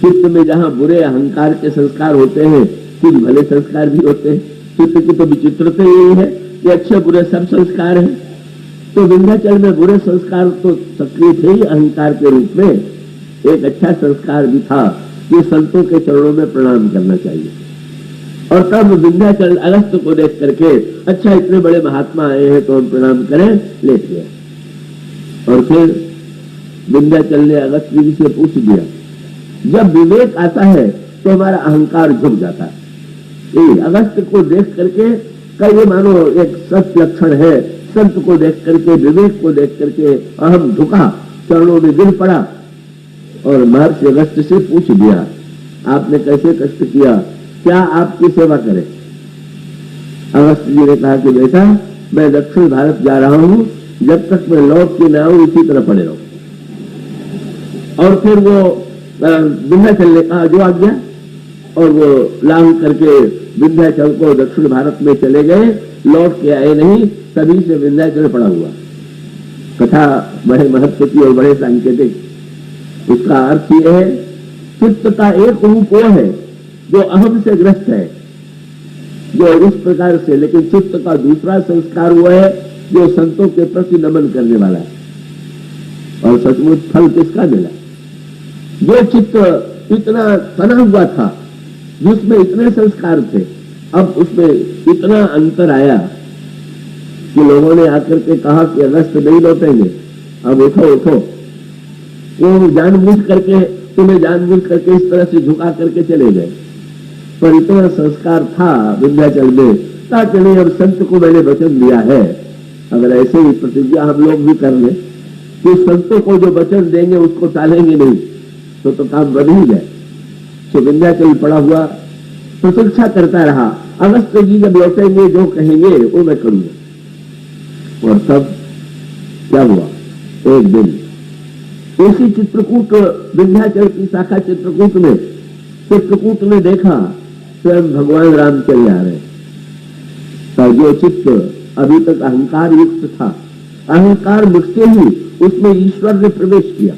चित्त में जहां बुरे अहंकार के संस्कार होते हैं कुछ भले संस्कार भी होते हैं। चित्त की तो विचित्रता यही है कि अच्छे बुरे सब संस्कार हैं। तो विंध्याचल में बुरे संस्कार तो सक्रिय थे ही अहंकार के रूप में। एक अच्छा संस्कार भी था कि संतों के चरणों में प्रणाम करना चाहिए। और तब विंध्याचल अगस्त्य को देख करके अच्छा इतने बड़े महात्मा आए हैं तो हम प्रणाम करें, लेट गए। और फिर विंध्याचल ने अगस्त्य जी से पूछ दिया, जब विवेक आता है तो हमारा अहंकार झुक जाता है। अगस्त्य को देख करके कई मानो एक सत्य लक्षण है, संत को देख करके, विवेक को देख करके अहम झुका, चरणों में गिर पड़ा और महर्षि अगस्त्य से पूछ दिया, आपने कैसे कष्ट किया, क्या आपकी सेवा करें? अगस्त्य जी ने कहा कि बेटा मैं दक्षिण भारत जा रहा हूं, जब तक मैं लौट के न आऊं इसी तरह पड़े रहो। और फिर वो विंध्याचल ने कहा जो आज्ञा, और वो लांग करके विंध्याचल को दक्षिण भारत में चले गए लौट के आए नहीं, तभी से विंध्याचल पड़ा हुआ। कथा बड़े महत्व की और बड़े सांकेतिक। उसका अर्थ यह है, चित्त का एक रूप वो है जो अहम से ग्रस्त है, जो इस प्रकार से, लेकिन चित्त का दूसरा संस्कार वो है जो संतों के प्रति नमन करने वाला है। और सचमुच फल किसका मिला? जो चित्त इतना तना हुआ था, जिसमें इतने संस्कार थे, अब उसमें इतना अंतर आया कि लोगों ने आकर के कहा कि अगस्त नहीं लौटेंगे, अब उठो उठो। वो जानबूझ करके, तुम्हें जानबूझ करके इस तरह से झुका करके चले गए, पर इतना संस्कार था विंध्याचल में, ताकि नहीं अब संत को मैंने वचन दिया है, अगर ऐसे ही प्रतिज्ञा हम लोग भी कर लें कि संतों को जो वचन देंगे उसको टालेंगे नहीं, तो काम बन ही जाए। तो विंध्याचल पड़ा हुआ प्रतीक्षा करता रहा, अगस्त जी जब लौटेंगे जो कहेंगे वो मैं करूंगा। और तब क्या हुआ? एक दिन उसी चित्रकूट, विंध्याचल की शाखा चित्रकूट में देखा स्वयं भगवान राम चले आ रहे। तो जो चित्त अभी तक अहंकार युक्त था, अहंकार मुझसे ही उसमें ईश्वर ने प्रवेश किया,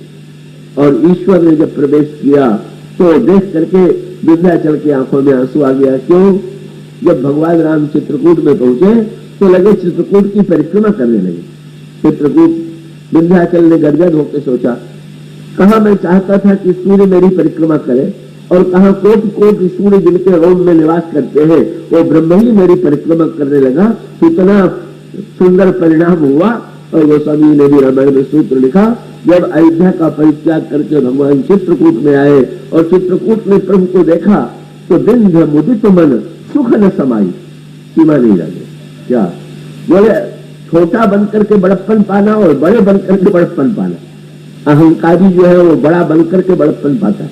और ईश्वर ने जब प्रवेश किया तो देख करके विंध्याचल की आंखों में आंसू आ गया। क्यों? जब भगवान राम चित्रकूट में पहुंचे तो लगे चित्रकूट की परिक्रमा करने लगे। चित्रकूट, विंध्याचल ने गदगद होकर सोचा, कहा मैं चाहता था कि सूर्य मेरी परिक्रमा करे, और कहा कोटि सूर्य जिनके रोम में निवास करते हैं वो ब्रह्म ही मेरी परिक्रमा करने लगा। कितना सुंदर परिणाम हुआ। और गोस्वामी ने भी रामायण में सूत्र लिखा, जब अयोध्या का परित्याग करके भगवान चित्रकूट में आए और चित्रकूट में प्रभु को देखा तो विंध मुदित मन सुख न समाई, सीमा नहीं लगे। क्या बोले? छोटा बनकर के बड़प्पन पाना और बड़े बनकर के बड़प्पन पाना। अहंकारी जो है वो बड़ा बनकर के बड़प्पन पाता है,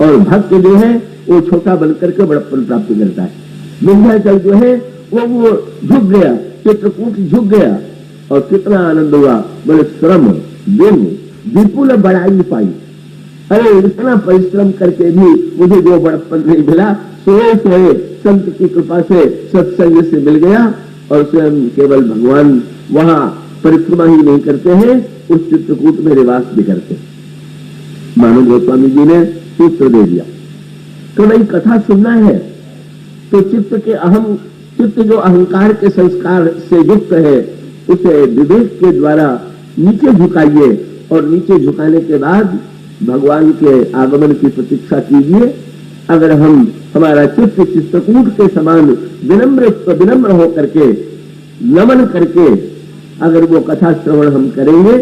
और भक्त जो है वो छोटा बनकर के बड़प्पन प्राप्त करता है। विंध्याचल जो है वो झुक गया, चित्रकूट झुक गया, और कितना आनंद हुआ। बोले श्रम दिन विपुल बढ़ाई पाई। अरे इतना परिश्रम करके भी मुझे जो बड़प्पन नहीं मिला, सोए संत की कृपा से सत्संग से मिल गया। और स्वयं केवल भगवान वहां परिक्रमा ही नहीं करते हैं, उस चित्रकूट में निवास भी करते। मानो गोस्वामी जी ने सूत्र दे दिया। तो भाई कथा सुनना है तो चित्त जो अहंकार के संस्कार से युक्त है उसे विवेक के द्वारा नीचे झुकाइए, और नीचे झुकाने के बाद भगवान के आगमन की प्रतीक्षा कीजिए। अगर हमारा चित्त चित्रकूट के समान विनम्र होकर के नमन करके अगर वो कथा श्रवण हम करेंगे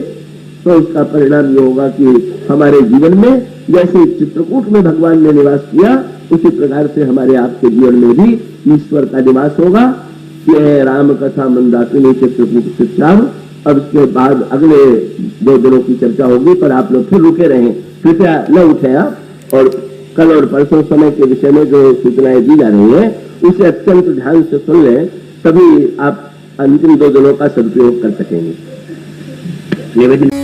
तो उसका परिणाम ये होगा कि हमारे जीवन में जैसे चित्रकूट में भगवान ने निवास किया, उसी प्रकार से हमारे आपके जीवन में भी ईश्वर का निवास होगा। यह है राम कथा मंदाकिनी चित्रकूट शिक्षा। अब इसके बाद अगले 2 दिनों की चर्चा होगी, पर आप लोग फिर रुके रहें, कृपया न उठे आप। और कल और परसों समय के विषय में जो सूचनाएं दी जा रही है उसे अत्यंत ध्यान से सुन लें, तभी आप अंतिम 2 दिनों का सदुपयोग कर सकेंगे। निवेदन।